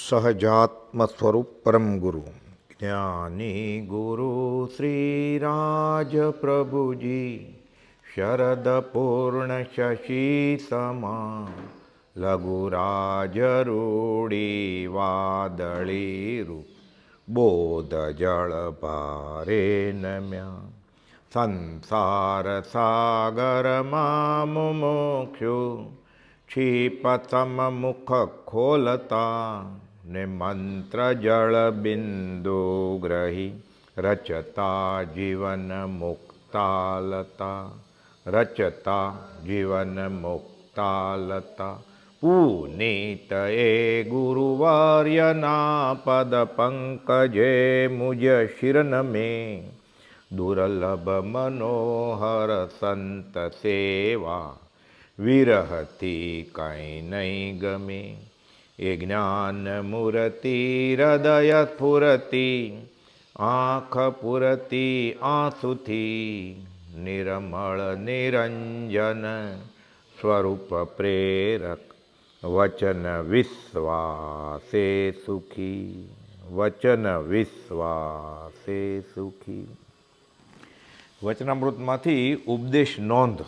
સહજાત્મ સ્વરૂપ પરમ ગુરુ જ્ઞાની ગુરુ શ્રી રાજ પ્રભુજી શરદ પૂર્ણ શશી સમા લઘુરાજ રૂડી વાદળી રૂપ બોધ જળ ભારે નમ્યા સંસાર સાગરમાં મુમુક્ષુ ક્ષિપતમ મુખ ખોલતા ને મંત્ર જળ બિંદુ ગ્રહી રચતા જીવન મુક્તાલતા રચતા જીવન મુક્તાલતા પુનીત એ ગુરુવાર્યના પદ પંકજે મુજ શિરન મેં દુર્લભ મનોહર સંત સેવા વિરહથી કંઈ નહીં ગમે એ જ્ઞાન મૂર્તિ હૃદય સ્ફુરતિ આંખ પુરતી આંસુથી નિર્મળ નિરંજન સ્વરૂપ પ્રેરક વચન વિશ્વાસે સુખી વચન વિશ્વાસે સુખી. વચનામૃતમાંથી ઉપદેશ નોંધ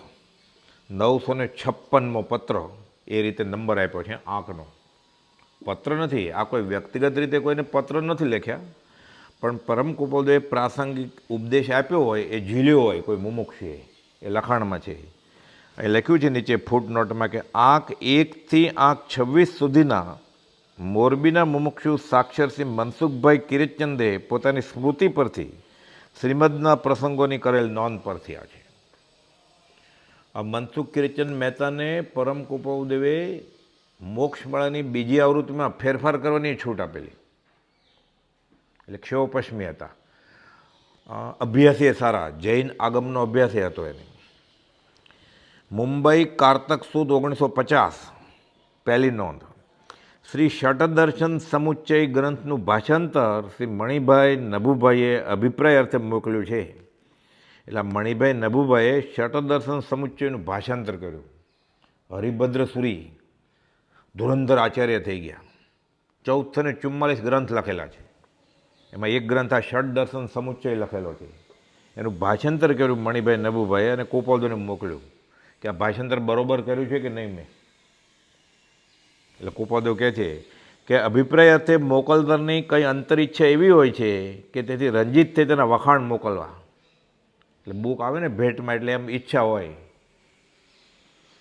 956મો પત્ર એ રીતે નંબર આપ્યો છે. આંકનો પત્ર નથી, આ કોઈ વ્યક્તિગત રીતે કોઈને પત્ર નથી લખ્યા, પણ પરમ કૃપાળુએ પ્રાસંગિક ઉપદેશ આપ્યો હોય એ ઝીલ્યો હોય કોઈ મુમુક્ષુએ, એ લખાણમાં છે. અહીં લખ્યું છે નીચે ફૂટનોટમાં કે આંક 1થી આંક 26 સુધીના મોરબીના મુમુક્ષુ સાક્ષર શ્રી મનસુખભાઈ કિરીટચંદે પોતાની સ્મૃતિ પરથી શ્રીમદના પ્રસંગોની કરેલ નોંધ પરથી આ છે. આ મનસુખ કિરીટચંદ મહેતાને પરમ કૃપાળુદેવે મોક્ષમાળાની બીજી આવૃત્તિમાં ફેરફાર કરવાની છૂટ આપેલી, એટલે ક્ષેમપશ્મી હતા. અભ્યાસી સારા જૈન આગમનો અભ્યાસી હતો એને. મુંબઈ કારતક સુદ 1950 પહેલી નોંધ. શ્રી ષટદર્શન સમુચ્ચય ગ્રંથનું ભાષાંતર શ્રી મણિભાઈ નભુભાઈએ અભિપ્રાય અર્થે મોકલ્યું છે. એટલે મણિભાઈ નભુભાઈએ ષટદર્શન સમુચ્ચયનું ભાષાંતર કર્યું. હરિભદ્ર સુરી ધુરંધર આચાર્ય થઈ ગયા. 1444 ગ્રંથ લખેલા છે, એમાં એક ગ્રંથ આ ષટદર્શન સમુચ્ચય લખેલો છે. એનું ભાષાંતર કર્યું મણિભાઈ નભુભાઈએ અને કૃપાળુને મોકલ્યું કે આ ભાષાંતર બરોબર કર્યું છે કે નહીં મેં. એટલે કૃપાદેવ કહે છે કે અભિપ્રાય અર્થે મોકલનારની કંઈ અંતરિચ્છા એવી હોય છે કે તેથી રંજિત થઈ તેના વખાણ મોકલવા. એટલે બુક આવે ને ભેટમાં, એટલે એમ ઈચ્છા હોય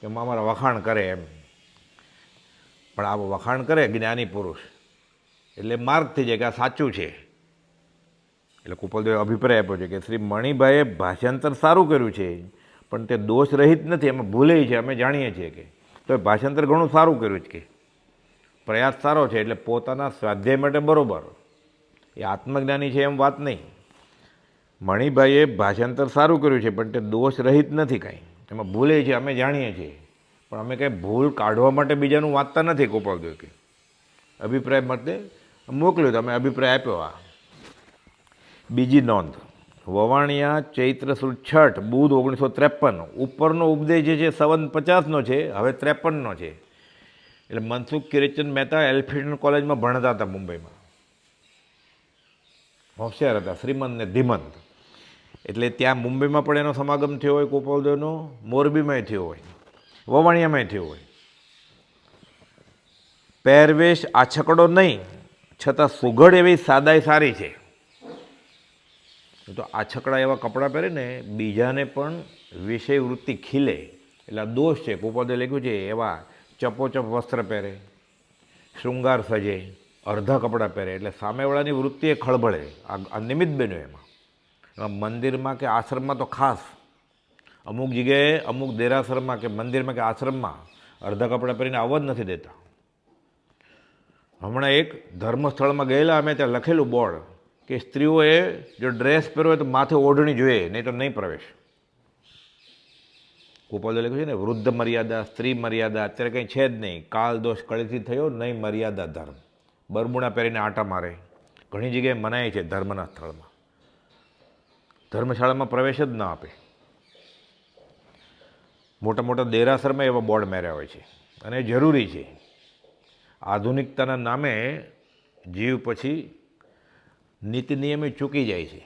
કે અમારા વખાણ કરે એમ. પણ આ વખાણ કરે જ્ઞાની પુરુષ એટલે માર્ગ થઈ જાય કે આ સાચું છે. એટલે કૃપાલદેવે અભિપ્રાય આપ્યો છે કે શ્રી મણિભાઈએ ભાષાંતર સારું કર્યું છે, પણ તે દોષ રહિત નથી, એમાં ભૂલે છે, અમે જાણીએ છીએ કે તો એ ભાષાંતર ઘણું સારું કર્યું છે, કે પ્રયાસ સારો છે, એટલે પોતાના સ્વાધ્યાય માટે બરાબર, એ આત્મજ્ઞાની છે એમ વાત નહીં. મણિભાઈએ ભાષાંતર સારું કર્યું છે, પણ તે દોષ રહિત નથી, કાંઈ એમાં ભૂલે છે, અમે જાણીએ છીએ, પણ અમે કંઈ ભૂલ કાઢવા માટે બીજાનું વાંચતા નથી. કૃપાલદેવ કે અભિપ્રાય માટે મોકલ્યો તો અમે અભિપ્રાય આપ્યો. આ બીજી નોંધ. વવાણિયા ચૈત્ર સુદ 6 બુધ 1953 ઉપરનો ઉપદેશ જે છે 57 છે, હવે 53 છે. એટલે મનસુખ કિરીટચંદ મહેતા એલ્ફિન્સ્ટન કોલેજમાં ભણતા હતા મુંબઈમાં, હોશિયાર હતા, શ્રીમંત ને ધીમંત. એટલે ત્યાં મુંબઈમાં પણ એનો સમાગમ થયો હોય કૃપાલદેવનો, મોરબીમાંય થયો હોય, વવાણિયામાંય થયો હોય. પહેરવેશ આછકડો નહીં, છતાં સુઘડ એવી સાદાઈ સારી છે. તો આછકડા એવા કપડાં પહેરે ને બીજાને પણ વિષય વૃત્તિ ખીલે, એટલે આ દોષ છે. કૃપાલદેવે લખ્યું છે એવા ચપોચપ વસ્ત્ર પહેરે, શૃંગાર સજે, અડધા કપડાં પહેરે, એટલે સામેવાળાની વૃત્તિ એ ખળભળે. આ નિમિત્ત બન્યું એમાં. મંદિરમાં કે આશ્રમમાં તો ખાસ, અમુક જગ્યાએ અમુક દેરાસરમાં કે મંદિરમાં કે આશ્રમમાં અડધા કપડાં પહેરીને આવવા જ નથી દેતા. હમણાં એક ધર્મસ્થળમાં ગયેલા અમે, ત્યાં લખેલું બોર્ડ કે સ્ત્રીઓએ જો ડ્રેસ પહેરવો હોય તો માથે ઓઢણી જોઈએ, નહીં તો નહીં પ્રવેશ. કૃપાલદેવે લખ્યું છે ને વૃદ્ધ મર્યાદા, સ્ત્રી મર્યાદા અત્યારે કંઈ છે જ નહીં. કાલ દોષ કળીથી થયો નહીં મર્યાદા ધર્મ. બરમુણા પહેરીને આટા મારે, ઘણી જગ્યાએ મનાય છે ધર્મના સ્થળમાં. ધર્મશાળામાં પ્રવેશ જ ના આપે. મોટા મોટા દેરાસરમાં એવા બોર્ડ માર્યા હોય છે અને જરૂરી છે. આધુનિકતાના નામે જીવ પછી નીતિ નિયમે ચૂકી જાય છે.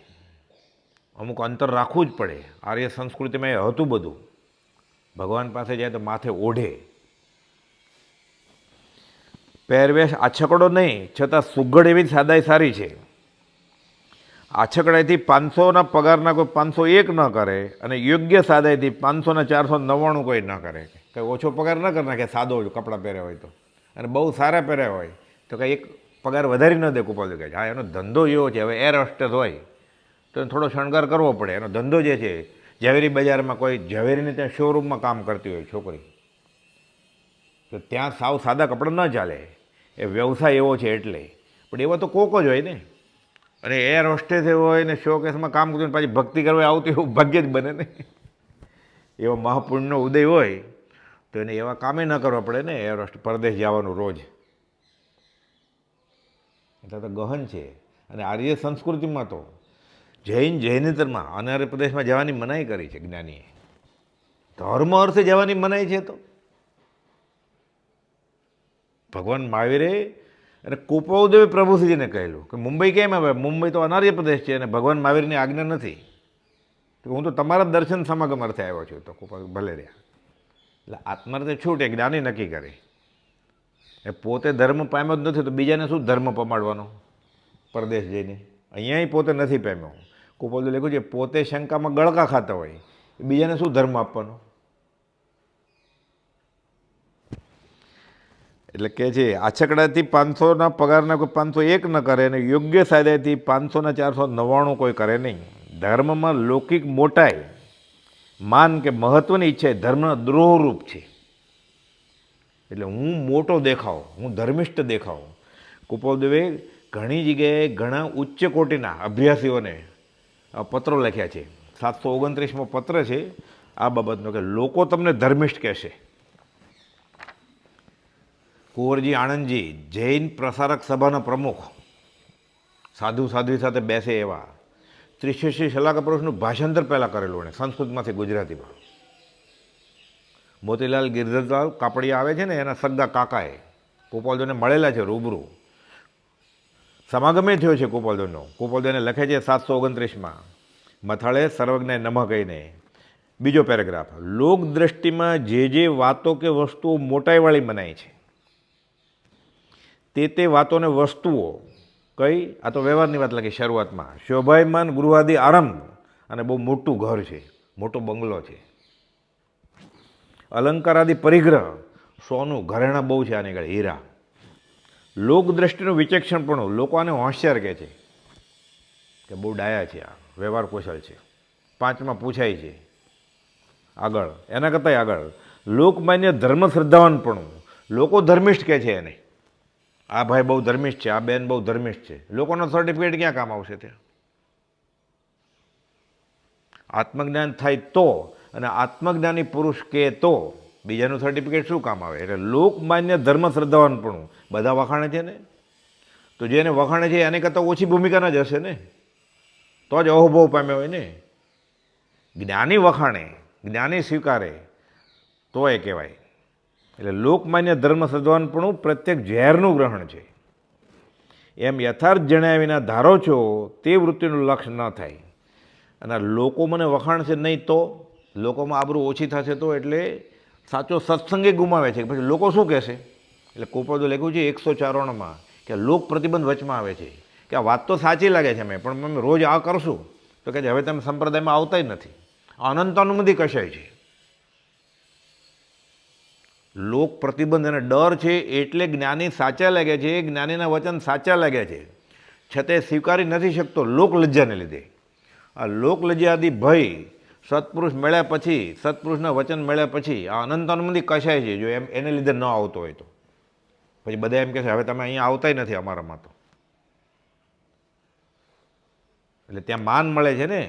અમુક અંતર રાખવું જ પડે. આર્ય સંસ્કૃતિમાં એ હતું બધું. ભગવાન પાસે જાય તો માથે ઓઢે. પહેરવેશ આછકડો નહીં, છતાં સુઘડ એવી સાદાઈ સારી છે. આછકડાઈથી 500ના પગારના કોઈ 501 ન કરે, અને યોગ્ય સાદાઈથી 500ના 499 કોઈ ન કરે. કંઈ ઓછો પગાર ન કરી નાખે સાદો કપડાં પહેર્યા હોય તો, અને બહુ સારા પહેર્યા હોય તો કંઈ એક પગાર વધારી ન દે કુપાલ કહે છે. હા, એનો ધંધો એવો છે. હવે એર હોસ્ટેસ હોય તો એને થોડો શણગાર કરવો પડે. એનો ધંધો જે છે, ઝવેરી બજારમાં કોઈ ઝવેરીને ત્યાં શોરૂમમાં કામ કરતી હોય છોકરી, તો ત્યાં સાવ સાદા કપડાં ન ચાલે. એ વ્યવસાય એવો છે એટલે. પણ એવા તો કોક જ હોય ને. અને એર હોસ્ટેસ એવો હોય ને શોકેસમાં કામ કરતું પાછી ભક્તિ કરવા આવતી, એવું ભાગ્ય જ બને ને. એવો મહાપુણ્યનો ઉદય હોય તો એને એવા કામે ન કરવા પડે ને. એર હોસ્ટેસ પરદેશ જવાનું રોજ, એટલે તો ગહન છે. અને આર્ય સંસ્કૃતિમાં તો જૈનિતરમાં અનાર્ય પ્રદેશમાં જવાની મનાઈ કરી છે જ્ઞાનીએ. ધર્મ અર્થે જવાની મનાઈ છે. તો ભગવાન મહાવીરે અને કુપાઉદેવે પ્રભુશ્રીજીને કહેલું કે મુંબઈ કેમ આવે? મુંબઈ તો અનાર્ય પ્રદેશ છે અને ભગવાન મહાવીરની આજ્ઞા નથી. તો હું તો તમારા દર્શન સમાગમ અર્થે આવ્યો છું. તો કુપાઉ ભલે રહ્યા. એટલે આત્માર્થે છૂટ એ જ્ઞાની નક્કી કરે. એ પોતે ધર્મ પામ્યો જ નથી તો બીજાને શું ધર્મ પમાડવાનો પરદેશ જઈને? અહીંયા પોતે નથી પામ્યો. કુપાઉદેવે લખ્યું છે પોતે શંકામાં ગળકા ખાતા હોય, બીજાને શું ધર્મ આપવાનો? એટલે કે છે આછકડાથી 500ના પગારના કોઈ 501 ન કરે, અને યોગ્ય સાદાઈથી 500ના 499 કોઈ કરે નહીં. ધર્મમાં લૌકિક મોટાઈ, માન કે મહત્ત્વની ઈચ્છા એ ધર્મના દ્રોહરૂપ છે. એટલે હું મોટો દેખાવ, હું ધર્મિષ્ઠ દેખાવ. કુપાઉદેવે ઘણી જગ્યાએ ઘણા ઉચ્ચ કોટીના અભ્યાસીઓને પત્રો લખ્યા છે. 729મો પત્ર છે આ બાબતનો, કે લોકો તમને ધર્મિષ્ઠ કહેશે. કુંવરજી આણંદજી, જૈન પ્રસારક સભાના પ્રમુખ, સાધુ સાધ્વી સાથે બેસે એવા, ત્રિશિષ્ય શલાકા પુરુષનું ભાષાંતર પહેલાં કરેલું એણે સંસ્કૃતમાંથી ગુજરાતીમાં. મોતીલાલ ગિરધરલાલ કાપડિયા આવે છે ને, એના સગા કાકાએ કુપાઉદેવને મળેલા છે રૂબરૂ. સમાગમે થયો છે કુપાઉદેવનો. કુપાઉદેવને લખે છે 729માં મથાળે સર્વજ્ઞ નમઃ કહીને. બીજો પેરેગ્રાફ, લોક દ્રષ્ટિમાં જે વાતો કે વસ્તુઓ મોટાઈવાળી મનાય છે તે વાતોને વસ્તુઓ કઈ, આ તો વ્યવહારની વાત લખી શરૂઆતમાં. શોભાયમાન ગૃહાદિ આરંભ, અને બહુ મોટું ઘર છે, મોટો બંગલો છે. અલંકારાદિ પરિગ્રહ, સોનું ઘરેણાં બહુ છે આની આગળ, હીરા. લોકદ્રષ્ટિનું વિચક્ષણ પણ, લોકો આને હોશિયાર કહે છે કે બહુ ડાયા છે, આ વ્યવહાર કૌશલ છે. 5માં પૂછાય છે આગળ, એના કરતાં આગળ લોકમાન્ય ધર્મ શ્રદ્ધાવાનપણું, લોકો ધર્મિષ્ઠ કહે છે એને. આ ભાઈ બહુ ધર્મિષ્ઠ છે, આ બેન બહુ ધર્મિષ્ઠ છે. લોકોનો સર્ટિફિકેટ ક્યાં કામ આવશે ત્યાં? આત્મજ્ઞાન થાય તો, અને આત્મજ્ઞાની પુરુષ કે તો બીજાનું સર્ટિફિકેટ શું કામ આવે? એટલે લોકમાન્ય ધર્મ શ્રદ્ધાવાનપણું. બધા વખાણે છે ને, તો જેને વખાણે છે એને કરતાં ઓછી ભૂમિકાના જ હશે ને, તો જ અહોભાવ પામ્યો હોય ને. જ્ઞાની વખાણે, જ્ઞાની સ્વીકારે તો એ કહેવાય. એટલે લોકમાન્ય ધર્મ શ્રદ્ધાવાનપણું પ્રત્યેક ઝેરનું ગ્રહણ છે. એમ યથાર્થ જણાવ્યા વિના ધારો છો તે વૃત્તિનું લક્ષ્ય ન થાય. અને લોકો મને વખાણશે નહીં તો, લોકોમાં આબરૂ ઓછી થશે તો, એટલે સાચો સત્સંગે ગુમાવે છે. પછી લોકો શું કહેશે? એટલે કુપાઉદેવે લખ્યું છે 154માં કે લોક પ્રતિબંધ વચમાં આવે છે કે આ વાત તો સાચી લાગે છે પણ અમે રોજ આ કરશું તો કે હવે તમે સંપ્રદાયમાં આવતા જ નથી. અનંત અનુમતિ કશાય છે. લોક પ્રતિબંધ અને ડર છે એટલે જ્ઞાની સાચા લાગે છે, જ્ઞાનીના વચન સાચા લાગે છે, છતાં સ્વીકારી નથી શકતો લોકલજ્જાને લીધે. આ લોકલજ્જાદી ભય સત્પુરુષ મળ્યા પછી, સત્પુરુષના વચન મળ્યા પછી આ અનંત અનુમતિ કશાય છે જો એમ એને લીધે ન આવતો હોય તો. પછી બધા એમ કહે છે હવે તમે અહીંયા આવતા નથી અમારામાં તો. એટલે ત્યાં માન મળે છે ને,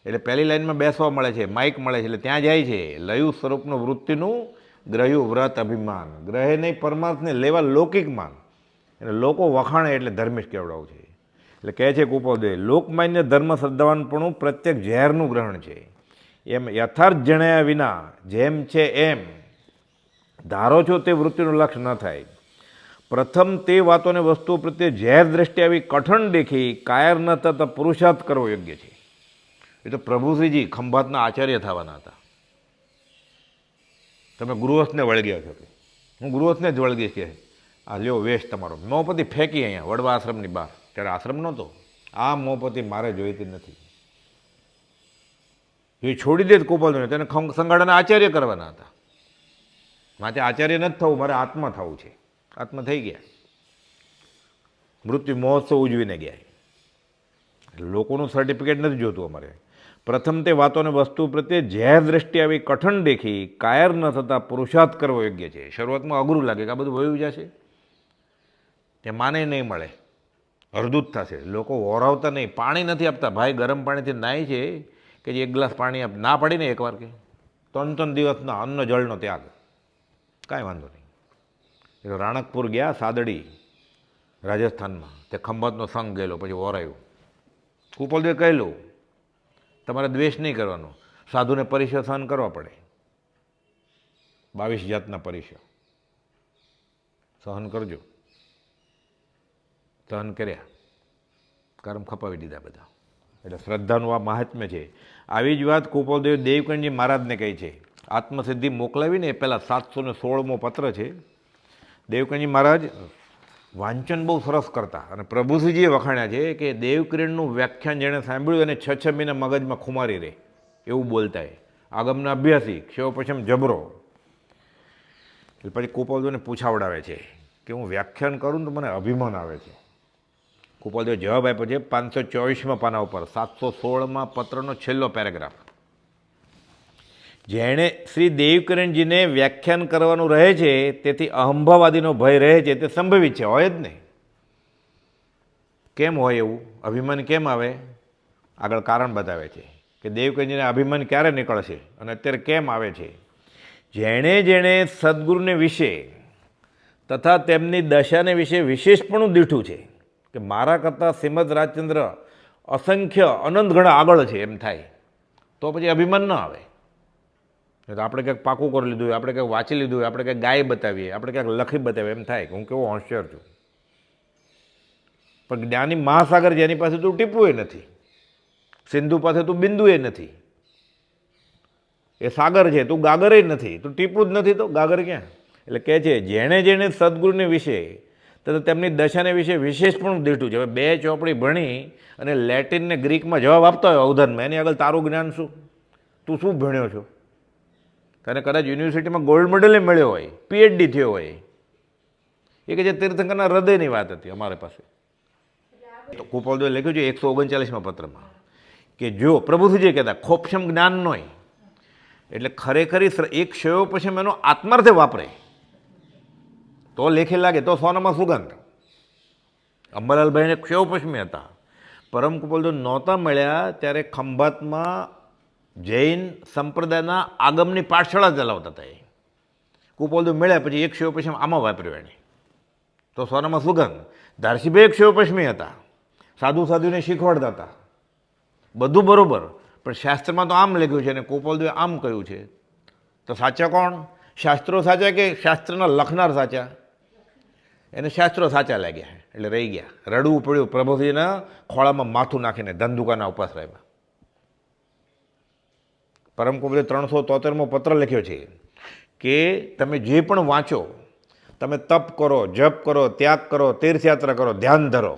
એટલે પહેલી લાઈનમાં બેસવા મળે છે, માઇક મળે છે, એટલે ત્યાં જાય છે. લયું સ્વરૂપનું વૃત્તિનું ગ્રહ્યું વ્રત અભિમાન, ગ્રહે નહીં પરમાર્થને લેવા લૌકિક માન. એટલે લોકો વખાણે એટલે ધર્મિષ્ઠ કેવડાવું છે. એટલે કહે છે કુપાઉદેવ, લોકમાન્ય ધર્મ શ્રદ્ધાવાનપણું પ્રત્યેક ઝેરનું ગ્રહણ છે. એમ યથાર્થ જણાયા વિના જેમ છે એમ ધારો છો તે વૃત્તિનું લક્ષ્ય ન થાય. પ્રથમ તે વાતોને વસ્તુઓ પ્રત્યે ઝેર દ્રષ્ટિ આવી કઠણ દેખી કાયર ન થતા પુરુષાર્થ કરવો યોગ્ય છે. એ તો પ્રભુશ્રીજી ખંભાતના આચાર્ય થવાના હતા. તમે ગૃહસ્થને વળગ્યા છો કે હું ગૃહસ્થને જ વળગીશ કે આ લ્યો વેશ તમારો. મોપતિ ફેંકી અહીંયા વડવા આશ્રમની બહાર. ત્યારે આશ્રમ નહોતો. આ મોપતિ મારે જોઈતી નથી. એ છોડી દે ગોપાલને, તેને સંગાડાના આચાર્ય કરવાના હતા. મારે આચાર્ય નથી થવું, મારે આત્મા થવું છે. આત્મા થઈ ગયા, મૃત્યુ મહોત્સવ ઉજવીને ગયા. લોકોનું સર્ટિફિકેટ નથી જોતું અમારે. પ્રથમ તે વાતોને વસ્તુ પ્રત્યે ઝેર દ્રષ્ટિ આવી કઠણ દેખી કાયર ન થતાં પુરુષાર્થ કરવો યોગ્ય છે. શરૂઆતમાં અઘરું લાગે કે આ બધું વયું જશે, તે માને નહીં મળે, અર્ધૂત થશે. લોકો ઓરાવતા નહીં, પાણી નથી આપતા. ભાઈ ગરમ પાણીથી નાય છે કે જે એક ગ્લાસ પાણી આપ ના પડીને એકવાર કે 3 દિવસના અન્ન જળનો ત્યાગ, કાંઈ વાંધો નહીં. એટલે રાણકપુર ગયા, સાદડી રાજસ્થાનમાં, તે ખંભાતનો સંઘ ગયેલો, પછી ઓરાયું. કુપોલદેવે કહેલું તમારે દ્વેષ નહીં કરવાનો, સાધુને પરીક્ષા સહન કરવા પડે. 22 જાતના પરીક્ષા સહન કરજો. સહન કર્યા, કર્મ ખપાવી દીધા બધા. એટલે શ્રદ્ધાનું આ મહાત્મ્ય છે. આવી જ વાત કુપોલદેવ દેવકણજી મહારાજને કહી છે. આત્મસિદ્ધિ મોકલાવીને એ પહેલાં 716મો પત્ર છે. દેવકણજી મહારાજ વાંચન બહુ સરસ કરતા, અને પ્રભુશ્રીજીએ વખાણ્યા છે કે દેવકિરણનું વ્યાખ્યાન જેણે સાંભળ્યું એને 6 મહિના મગજમાં ખુમારી રહે એવું બોલતા. એ આગમના અભ્યાસી, ક્ષેવ પછમ જબરો. એટલે પછી કુપોલદેવને પૂછાવડાવે છે કે હું વ્યાખ્યાન કરું તો મને અભિમાન આવે છે. કુપોલદેવે જવાબ આપ્યો છે 524મા પાના ઉપર 716મા પત્રનો છેલ્લો પેરેગ્રાફ. જેણે શ્રી દેવકિરણજીને વ્યાખ્યાન કરવાનું રહે છે તેથી અહંભાવાદીનો ભય રહે છે, તે સંભવિત છે. હોય જ નહીં. કેમ હોય એવું? અભિમાન કેમ આવે? આગળ કારણ બતાવે છે કે દેવકિરણજીને અભિમાન ક્યારે નીકળશે અને અત્યારે કેમ આવે છે. જેણે જેણે સદગુરુને વિશે તથા તેમની દશાને વિશે વિશેષપણું દીઠું છે કે મારા કરતાં શ્રીમદ રાજચંદ્ર અસંખ્ય અનંત ગણા આગળ છે એમ થાય, તો પછી અભિમાન ન આવે. આપણે ક્યાંક પાકું કરી લીધું હોય, આપણે ક્યાંક વાંચી લીધું હોય, આપણે ક્યાંક ગાય બતાવીએ, આપણે ક્યાંક લખી બતાવીએ, એમ થાય કે હું કેવો હોશિયાર છું. પણ જ્ઞાની મહાસાગર જેની પાસે તું ટીપું નથી, સિંધુ પાસે તું બિંદુ એ નથી, એ સાગર છે, તું ગાગર નથી, તું ટીપું જ નથી, તો ગાગર ક્યાં? એટલે કહે છે જેણે જેણે સદગુરુને વિશે તથા તેમની દશાને વિશે વિશેષ પણ દીઠું છે. હવે 2 ચોપડી ભણી અને લેટિન ને ગ્રીકમાં જવાબ આપતા હોય અવધાનમાં, એની આગળ તારું જ્ઞાન શું? તું શું ભણ્યો છો? તને કદાચ યુનિવર્સિટીમાં ગોલ્ડ મેડલ મળ્યો હોય, પીએચડી થયો હોય, એ કે જે તીર્થંકરના હૃદયની વાત હતી અમારે પાસે. તો કુપોલદેવે લખ્યું છે 139મા પત્રમાં કે જો પ્રભુશ્રીજી કહેતા ખોપશમ જ્ઞાન નોય, એટલે ખરેખર એક ક્ષયો પછી એનો આત્માર્થે વાપરે તો લેખે લાગે, તો સોનામાં સુગંધ. અંબાલાલભાઈને ક્ષયો પશ્મી હતા. પરમ કુપોલદેવ નહોતા મળ્યા ત્યારે ખંભાતમાં જૈન સંપ્રદાયના આગમની પાઠશાળા ચલાવતા હતા. એ કુપોલદેવ મળ્યા પછી એક ક્ષયો પશ્ચિમ આમાં વાપર્યો એને, તો સોનામાં સુગંધ. ધારસીભાઈ એક ક્ષયો પશ્ચિમી હતા, સાધુ સાધુને શીખવાડતા હતા, બધું બરાબર. પણ શાસ્ત્રમાં તો આમ લખ્યું છે અને કુપોલદેવે આમ કહ્યું છે, તો સાચા કોણ? શાસ્ત્રો સાચા કે શાસ્ત્રના લખનાર સાચા? એને શાસ્ત્રો સાચા લાગ્યા એટલે રહી ગયા. રડવું પડ્યું, પ્રભુજીના ખોળામાં માથું નાખીને ધંધુકાના ઉપાસ રહ્યા. પરમ કુપોલદેવે 373મો પત્ર લખ્યો છે કે તમે જે પણ વાંચો, તમે તપ કરો, જપ કરો, ત્યાગ કરો, તીર્થયાત્રા કરો, ધ્યાન ધરો,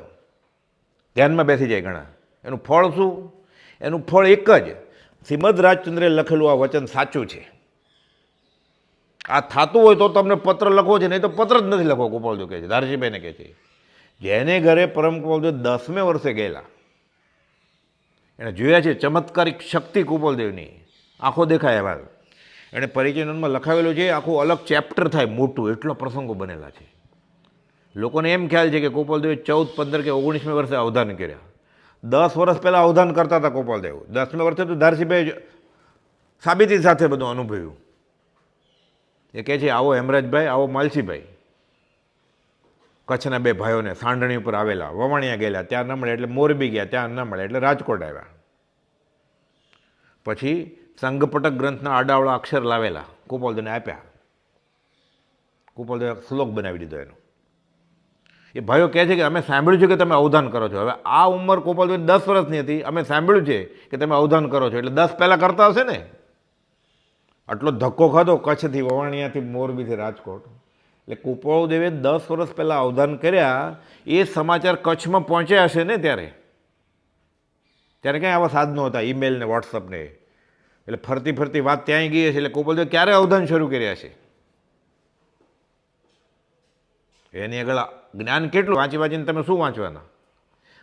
ધ્યાનમાં બેસી જાય ઘણા. એનું ફળ શું? એનું ફળ એક જ, શ્રીમદ રાજચંદ્રે લખેલું આ વચન સાચું છે. આ થતું હોય તો તમને પત્ર લખવો છે, નહીં તો પત્ર જ નથી લખવો. કુપોલદેવ કહે છે, ધારજીભાઈને કહે છે. જેને ઘરે પરમ કુપોલદેવ 10મે વર્ષે ગયેલા, એણે જોયા છે ચમત્કારિક શક્તિ કુપોલદેવની, આંખો દેખાય એવા. એણે પરિચયનમાં લખાવેલું છે, આખું અલગ ચેપ્ટર થાય મોટું, એટલો પ્રસંગો બનેલા છે. લોકોને એમ ખ્યાલ છે કે કુપોલદેવે 14, 15 કે 19મે વર્ષે અવધાન કર્યા. 10 વર્ષ પહેલાં અવધાન કરતા હતા કુપોલદેવ. 10મે વર્ષે તો ધારસીભાઈ સાબિતી સાથે બધું અનુભવ્યું. એ કહે છે આવો હેમરાજભાઈ, આવો માલસીભાઈ, કચ્છના 2 ભાઈઓને સાંઢણી ઉપર આવેલા, વવાણિયા ગયેલા, ત્યાં ન મળે એટલે મોરબી ગયા, ત્યાં ન મળે એટલે રાજકોટ આવ્યા. પછી સંઘપટક ગ્રંથના આડાવડા અક્ષર લાવેલા, કુપોલદેવને આપ્યા. કુપોલદેવે શ્લોક બનાવી દીધો એનો. એ ભાઈઓ કહે છે કે અમે સાંભળ્યું છે કે તમે અવધાન કરો છો. હવે આ ઉંમર ગોપાલભાઈ 10 વર્ષની હતી, અમે સાંભળ્યું છે કે તમે અવધાન કરો છો, એટલે 10 પહેલાં કરતા હશે ને. આટલો ધક્કો ખાધો કચ્છથી, વવાણિયાથી, મોરબીથી, રાજકોટ. એટલે કુપાળદેવે 10 વર્ષ પહેલાં અવધાન કર્યા, એ સમાચાર કચ્છમાં પહોંચ્યા હશે ને ત્યારે ક્યાંય આવા સાધનો હતા, ઈમેલ ને વોટ્સઅપ ને. એટલે ફરતી ફરતી વાત ત્યાંય ગઈ છે. એટલે કુપાળદેવે ક્યારે અવધાન શરૂ કર્યા છે? એની આગળ જ્ઞાન કેટલું, વાંચી વાંચીને તમે શું વાંચવાના?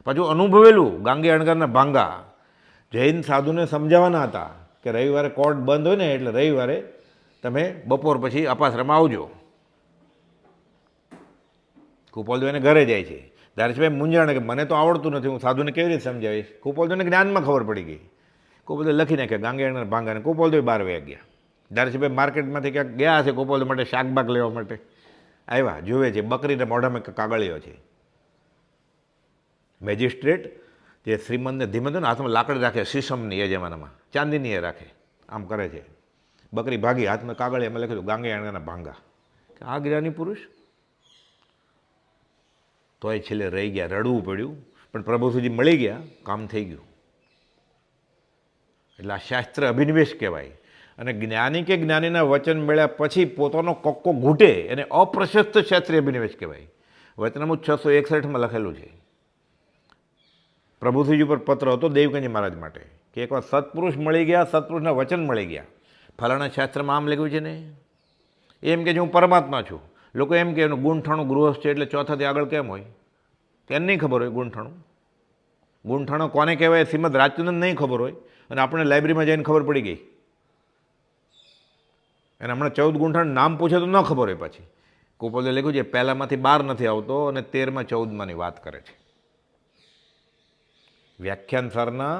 પાછું અનુભવેલું. ગાંગે અણગરના ભાંગા જૈન સાધુને સમજાવવાના હતા કે રવિવારે કોર્ટ બંધ હોય ને એટલે રવિવારે તમે બપોર પછી અપાશ્રમમાં આવજો. કુપાળદેવ એને ઘરે જાય છે. ધારેશભાઈ મૂંઝાણે કે મને તો આવડતું નથી, હું સાધુને કેવી રીતે સમજાવીશ? કુપાળદેવને જ્ઞાનમાં ખબર પડી ગઈ. કુપાળદેવ લખી નાખ્યા ગાંગે અણગરના ભાંગાને. કુપાળદેવ 12 વાગ્યા. ધારેશભાઈ માર્કેટમાંથી ક્યાંક ગયા હશે કુપાળદેવ માટે શાકબાગ લેવા માટે, આવ્યા, જુએ છે બકરીને મોઢામાં કાગળિયો છે. મેજિસ્ટ્રેટ જે શ્રીમંતને ધીમે ધીમે હાથમાં લાકડી રાખે, શીશમની એ જમાનામાં ચાંદીની એ રાખે, આમ કરે છે. બકરી ભાગી, હાથમાં કાગળિયામાં લખેલું ગાંગે અણગરના ભાંગા. આ જ્ઞાની પુરુષ. તોય છેલ્લે રહી ગયા, રડવું પડ્યું, પણ પ્રભુજી મળી ગયા, કામ થઈ ગયું. એટલે આ શાસ્ત્ર અભિનિવેશ કહેવાય. અને જ્ઞાની કે જ્ઞાનીના વચન મળ્યા પછી પોતાનો કક્કો ઘૂંટે એને અપ્રશસ્ત શાસ્ત્રીય અભિનિવેશ કહેવાય. વચનામૃત 661માં લખેલું છે. પ્રભુજી ઉપર પત્ર હતો દેવકંજી મહારાજ માટે કે એકવાર સત્પુરુષ મળી ગયા, સત્પુરુષના વચન મળી ગયા. ફલાણા શાસ્ત્રમાં આમ લખ્યું છે ને, એમ કે હું પરમાત્મા છું. લોકો એમ કે એનું ગુણઠાણું ગૃહસ્થ છે એટલે ચોથાથી આગળ કેમ હોય? તેને નહીં ખબર હોય ગુણઠાણું. ગુણઠાણો કોને કહેવાય શ્રીમદ રાજચંદ્રને નહીં ખબર હોય, અને આપણે લાઇબ્રેરીમાં જઈને ખબર પડી ગઈ. અને હમણાં 14 ગુંઠાણ નામ પૂછે તો ન ખબર હોય. પછી કુપાળદેવે લખ્યું છે પહેલામાંથી 12 નથી આવતો અને 13માં 14માની વાત કરે છે. વ્યાખ્યાન સારના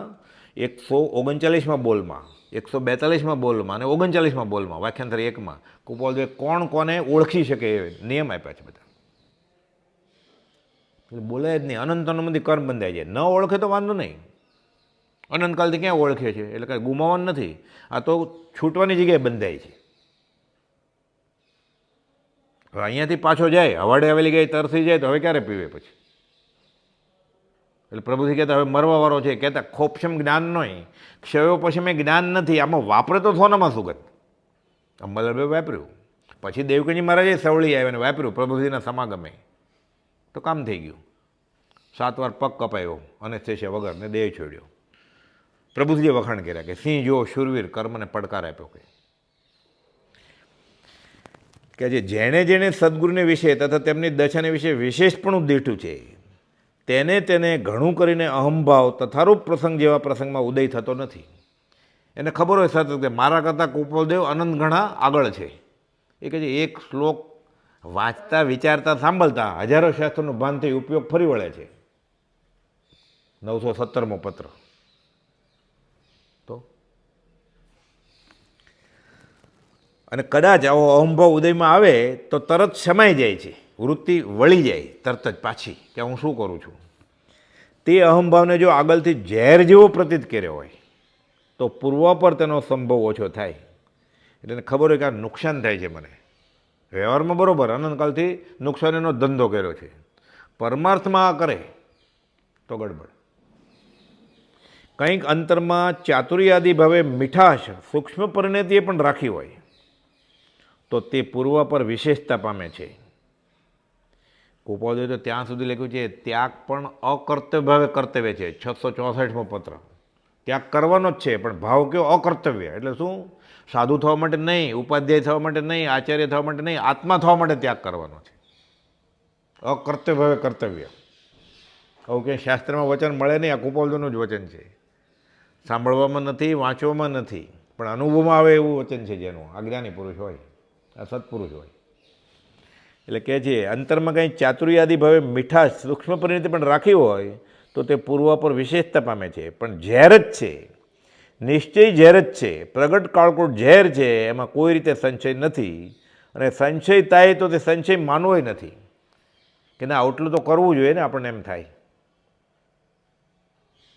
139માં બોલમાં, 142માં બોલમાં અને 39માં બોલમાં, વ્યાખ્યાન સર 1માં કુપાળદેવે કોણ કોને ઓળખી શકે એ નિયમ આપ્યા છે બધા. એટલે બોલાય જ નહીં. અનંત અનંતથી કર્મ બંધાય છે. ન ઓળખે તો વાંધો નહીં, અનંતકાલથી ક્યાં ઓળખે છે એટલે કાંઈ ગુમાવવાનું નથી. આ તો છૂટવાની જગ્યાએ બંધાય છે. હવે અહીંયાથી પાછો જાય, હવાડે આવેલી ગાય તરસી જાય તો હવે ક્યારે પીવે પછી? એટલે પ્રભુજી કહેતા હવે મરવાવાળો છે, કહેતા ખોપશમ જ્ઞાન નહીં, ક્ષયો પછી મેં જ્ઞાન નથી. આમાં વાપરે તો થોનામાં સુગત. અંબાલાલભાઈ વાપર્યું, પછી દેવકંજી મહારાજે સવળી આવ્યા અને વાપર્યું પ્રભુજીના સમાગમે, તો કામ થઈ ગયું. 7 વાર પગ કપાયો અને થેસ્યા વગર ને દેહ છોડ્યો. પ્રભુજીએ વખાણ કર્યા કે સિંહ જો શૂરવીર કર્મને પડકાર આપ્યો કે જે જેણે જેણે સદગુરુને વિશે તથા તેમની દશાને વિશે વિશેષપણું દીઠું છે તેને ઘણું કરીને અહંભાવ તથારૂપ પ્રસંગ જેવા પ્રસંગમાં ઉદય થતો નથી. એને ખબર હોય સતત કે મારા કરતાં કુપાળદેવ અનંત ઘણા આગળ છે. એ કહે છે એક શ્લોક વાંચતા વિચારતા સાંભળતા હજારો શાસ્ત્રોનું ભાન થઈ ઉપયોગ ફરી વળે છે. 917મો પત્ર. તો અને કદાચ આવો અહંભાવ ઉદયમાં આવે તો તરત સમાઈ જાય છે, વૃત્તિ વળી જાય તરત જ પાછી કે હું શું કરું છું. તે અહંભાવને જો આગળથી ઝેર જેવો પ્રતીત કર્યો હોય તો પૂર્વ પર તેનો સંભવ ઓછો થાય. એટલે એને ખબર હોય કે આ નુકસાન થાય છે મને. વ્યવહારમાં બરાબર અનંતકાલથી નુકસાનીનો ધંધો કર્યો છે, પરમાર્થમાં આ કરે તો ગડબડ. કંઈક અંતરમાં ચાતુર્યાદી ભાવે મીઠાશ સૂક્ષ્મ પરિણતિએ પણ રાખી હોય તો તે પૂર્વ પર વિશેષતા પામે છે. કુપાળદેવે તો ત્યાં સુધી લખ્યું છે ત્યાગ પણ અકર્તવ્ય ભાવે કર્તવ્ય છે. 664મો પત્ર. ત્યાગ કરવાનો જ છે પણ ભાવ કયો? અકર્તવ્ય. એટલે શું? સાધુ થવા માટે નહીં, ઉપાધ્યાય થવા માટે નહીં, આચાર્ય થવા માટે નહીં, આત્મા થવા માટે ત્યાગ કરવાનો છે. અકર્તવ્ય ભાવે કર્તવ્ય. આવું ક્યાંય શાસ્ત્રમાં વચન મળે નહીં. આ કુપાળદેવનું જ વચન છે. સાંભળવામાં નથી, વાંચવામાં નથી, પણ અનુભવમાં આવે એવું વચન છે જેનું આ જ્ઞાની પુરુષ હોય, આ સત્પુરુષ હોય. એટલે કહે છે અંતરમાં કંઈ ચાતુર્યાદી ભાવે મીઠાશ સૂક્ષ્મ પરિણતિ પણ રાખી હોય તો તે પૂર્વ પર વિશેષતા પામે છે. પણ ઝેર જ છે, નિશ્ચય ઝેર જ છે, પ્રગટ કાળકોટ ઝેર છે, એમાં કોઈ રીતે સંશય નથી. અને સંશય થાય તો તે સંશય માનવો નથી કે ના આટલું તો કરવું જોઈએ ને, આપણને એમ થાય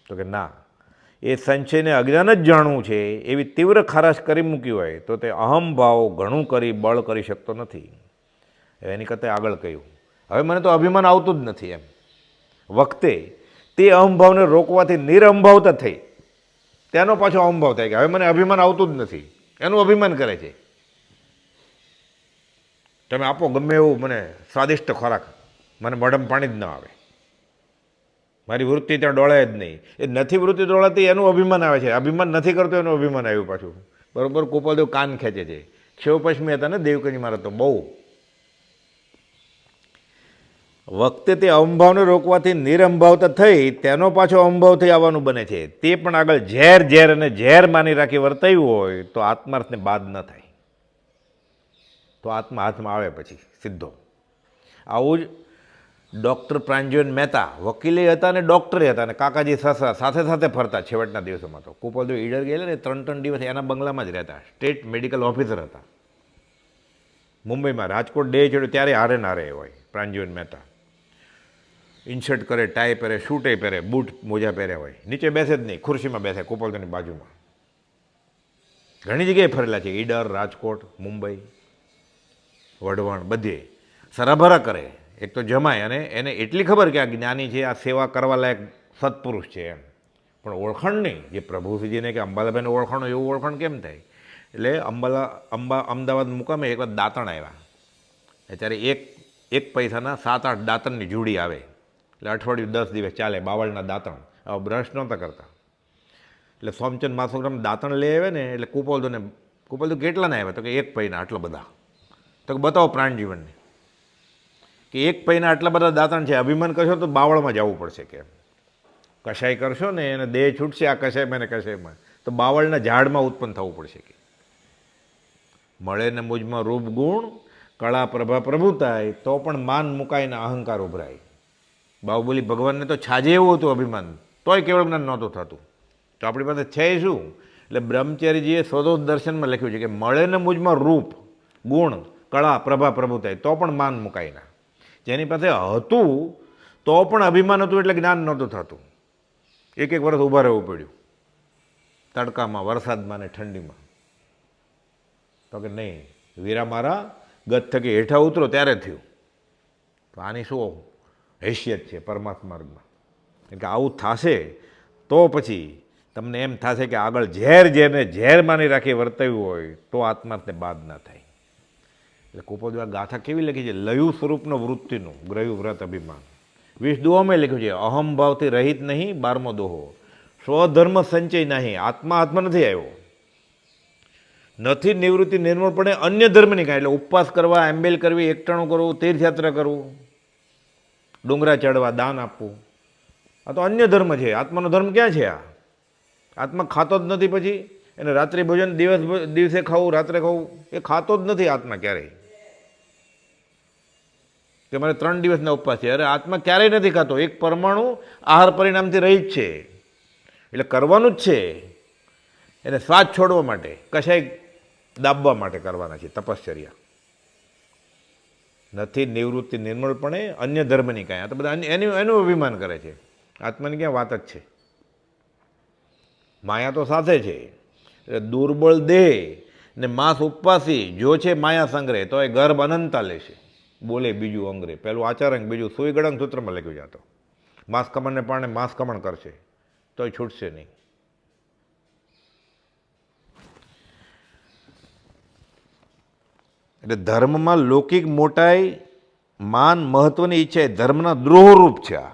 તો કે ના, એ સંશયને અજ્ઞાન જ જાણવું છે એવી તીવ્ર ખારાશ કરી મૂકી હોય તો તે અહંભાવ ઘણું કરી બળ કરી શકતો નથી. એની કરતાં આગળ કહ્યું હવે મને તો અભિમાન આવતું જ નથી એમ. વખતે તે અહંભાવને રોકવાથી નિરહંભાવતા થઈ, તેનો પાછો અહંભાવ થાય કે હવે મને અભિમાન આવતું જ નથી, એનું અભિમાન કરે છે. તમે આપો ગમે એવું મને સ્વાદિષ્ટ ખોરાક, મને મોઢામાં પાણી જ ન આવે, મારી વૃત્તિ ત્યાં ડોળાય જ નહીં. એ નથી વૃત્તિ ડોળાતી એનું અભિમાન આવે છે, અભિમાન નથી કરતો એનું અભિમાન આવ્યું પાછું. બરોબર ગોપાલદેવ કાન ખેંચે છે. ક્ષેવપશ્મી હતા ને દેવકની મારા તો બહુ. વખતે તે અહંભાવને રોકવાથી નિરહંભાવતા થઈ, તેનો પાછો અહંભાવથી આવવાનું બને છે. તે પણ આગળ ઝેર ઝેર અને ઝેર માની રાખી વર્તાયું હોય તો આત્માર્થને બાદ ન થાય, તો આત્મા હાથમાં આવે પછી સીધો. આવું જ ડૉક્ટર પ્રાંજોન મહેતા વકીલે હતા અને ડૉક્ટરે હતા અને કાકાજી સસરા સાથે સાથે ફરતા છેવટના દિવસોમાં. તો કુપાલદેવ ઈડર ગયેલા ને 3-3 દિવસ એના બંગલામાં જ રહેતા. સ્ટેટ મેડિકલ ઓફિસર હતા મુંબઈમાં. રાજકોટ ડે ચડ્યો ત્યારે હારે નારે હોય પ્રાંજોન મહેતા. ઇન્શર્ટ કરે, ટાઈ પહેરે, શૂટે પહેરે, બૂટ મોજા પહેરે હોય, નીચે બેસે જ નહીં, ખુરશીમાં બેસે કુપાલદેવની બાજુમાં. ઘણી જગ્યાએ ફરેલા છે, ઈડર, રાજકોટ, મુંબઈ, વઢવાણ, બધે સરાભરા કરે. એક તો જમાય અને એને એટલી ખબર કે આ જ્ઞાની છે, આ સેવા કરવા લાયક સત્પુરુષ છે એમ, પણ ઓળખાણ નહીં. જે પ્રભુશ્રીજીને કે અંબાલાભાઈને ઓળખાણો એવું ઓળખાણ કેમ થાય? એટલે અમદાવાદ મુકામે એક વાર દાંતણ આવ્યા, ત્યારે એક પૈસાના 7-8 દાંતણની જોડી આવે, એટલે અઠવાડિયું 10 દિવસ ચાલે. બાવળના દાંતણ, આવા બ્રશ નહોતા કરતા. એટલે સોમચંદ માસોગ્રામ દાંતણ લઈ આવે ને, એટલે કુપાલદેવ કેટલાના આવ્યા? તો કે 1 પૈના આટલા બધા. તો કે બતાવો પ્રાણજીવનને કે 1 પૈના આટલા બધા દાંતણ છે, અભિમાન કરશો તો બાવળમાં જવું પડશે કે કશાય કરશો ને એને દેહ છૂટશે આ કશાયમાં ને કશાયમાં, તો બાવળના ઝાડમાં ઉત્પન્ન થવું પડશે કે મળે ને મુજમાં રૂપ ગુણ કળા પ્રભા પ્રભુતાય, તો પણ માન મુકાય ને અહંકાર ઉભરાય. બાહુબલી ભગવાનને તો છાજે એવું હતું અભિમાન, તોય કેવળ જ્ઞાન નહોતું થતું. તો આપણી પાસે છે શું? એટલે બ્રહ્મચારીજીએ સ્વદોષ દર્શનમાં લખ્યું છે કે મળે ને મુજમાં રૂપ ગુણ કળા પ્રભા પ્રભુતાય, તો પણ માન મુકાય ના. જેની પાસે હતું તો પણ અભિમાન હતું એટલે જ્ઞાન નહોતું થતું. 1-1 વર્ષ ઊભા રહેવું પડ્યું, તડકામાં, વરસાદમાં ને ઠંડીમાં. તો કે નહીં, વીરા મારા ગત થકી હેઠા ઉતરો ત્યારે થયું. તો આની શું હેસિયત છે પરમાત્મા માર્ગમાં? કે આવું થશે તો પછી તમને એમ થશે કે આગળ ઝેર ઝેરને ઝેર માની રાખી વર્તાવ્યું હોય તો આત્માને બાદ ના થાય. એટલે કુપાલદેવ આ ગાથા કેવી લખી છે? લયુ સ્વરૂપનો વૃત્તિનું ગ્રહ્યું વ્રત અભિમાન. 20 દુહામાં લખ્યું છે, અહમભાવથી રહિત નહીં 12મો દોહો, સ્વધર્મ સંચય નહીં, આત્મા હાથમાં નથી આવ્યો. નથી નિવૃત્તિ નિર્મળપણે અન્ય ધર્મની કાંઈ, એટલે ઉપવાસ કરવા, એમ્બેલ કરવી, એકટાણું કરવું, તીર્થયાત્રા કરવું, ડુંગરા ચડવા, દાન આપવું, આ તો અન્ય ધર્મ છે. આત્માનો ધર્મ ક્યાં છે? આ આત્મા ખાતો જ નથી. પછી એને રાત્રિ ભોજન દિવસે ખાવું, રાત્રે ખાવું, એ ખાતો જ નથી આત્મા ક્યારેય. કે મારે 3 દિવસના ઉપવાસ છે, અરે આત્મા ક્યારેય નથી ખાતો. એક પરમાણુ આહાર પરિણામથી રહી જ છે. એટલે કરવાનું જ છે એને શ્વાસ છોડવા માટે, કશાય દાબવા માટે કરવાના છે તપશ્ચર્યા. નથી નિવૃત્તિ નિર્મળપણે અન્ય ધર્મની કાંઈ, આ તો બધા એનું અભિમાન કરે છે. આત્માની ક્યાં વાત જ છે? માયા તો સાથે છે. એટલે દુર્બળ દેહ ને માસ ઉપવાસી જો છે માયા સંગ્રહ, તો એ ગર્ભ અનંતા લેશે. બોલે બીજું અંગ્રે, પેલું આચારંગ, બીજું સુઈ ગળંગ સૂત્રમાં લખ્યું જાતો. માંસ કમણને પાણે માંસ કમણ કરશે તોય છૂટશે નહીં. એટલે ધર્મમાં લૌકિક મોટાઈ, માન, મહત્વની ઈચ્છા એ ધર્મના દ્રોહરૂપ છે. આ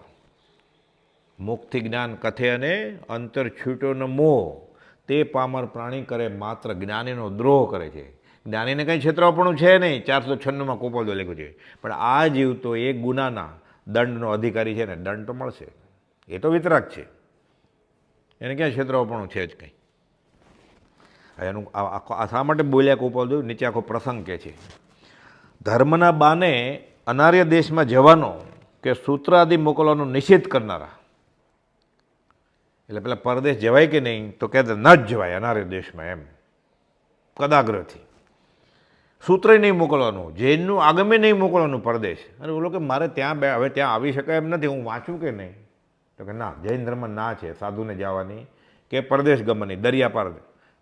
મુખથી જ્ઞાન કથે અને અંતર છૂટ્યો ન મોહ, તે પામર પ્રાણી કરે માત્ર જ્ઞાનીનો દ્રોહ કરે છે. જ્ઞાનીને કંઈ છેતરાપણું છે નહીં, 496માં કુપાલદેવ લખ્યું છે. પણ આ જીવ તો એક ગુનાના દંડનો અધિકારી છે ને, દંડ તો મળશે. એ તો વિતરાગ છે, એને ક્યાં છેતરાપણું છે જ કંઈ. એનું શા માટે બોલ્યા કુપાલદેવ? નીચે આખો પ્રસંગ કે છે. ધર્મના બાને અનાર્ય દેશમાં જવાનો કે સૂત્ર આદિ મોકલવાનો નિષેધ કરનારા, એટલે પેલા પરદેશ જવાય કે નહીં? તો કહેતા ન જ જવાય અનાર્ય દેશમાં, એમ કદાગ્રહથી. સૂત્રે નહીં મોકલવાનું, જૈનનું આગમે નહીં મોકલવાનું પરદેશ. અને બોલો કે મારે ત્યાં હવે ત્યાં આવી શકાય એમ નથી, હું વાંચું કે નહીં? તો કે ના, જૈન ધર્મ ના છે સાધુને જવાની કે પરદેશ ગમનની, દરિયા પાર.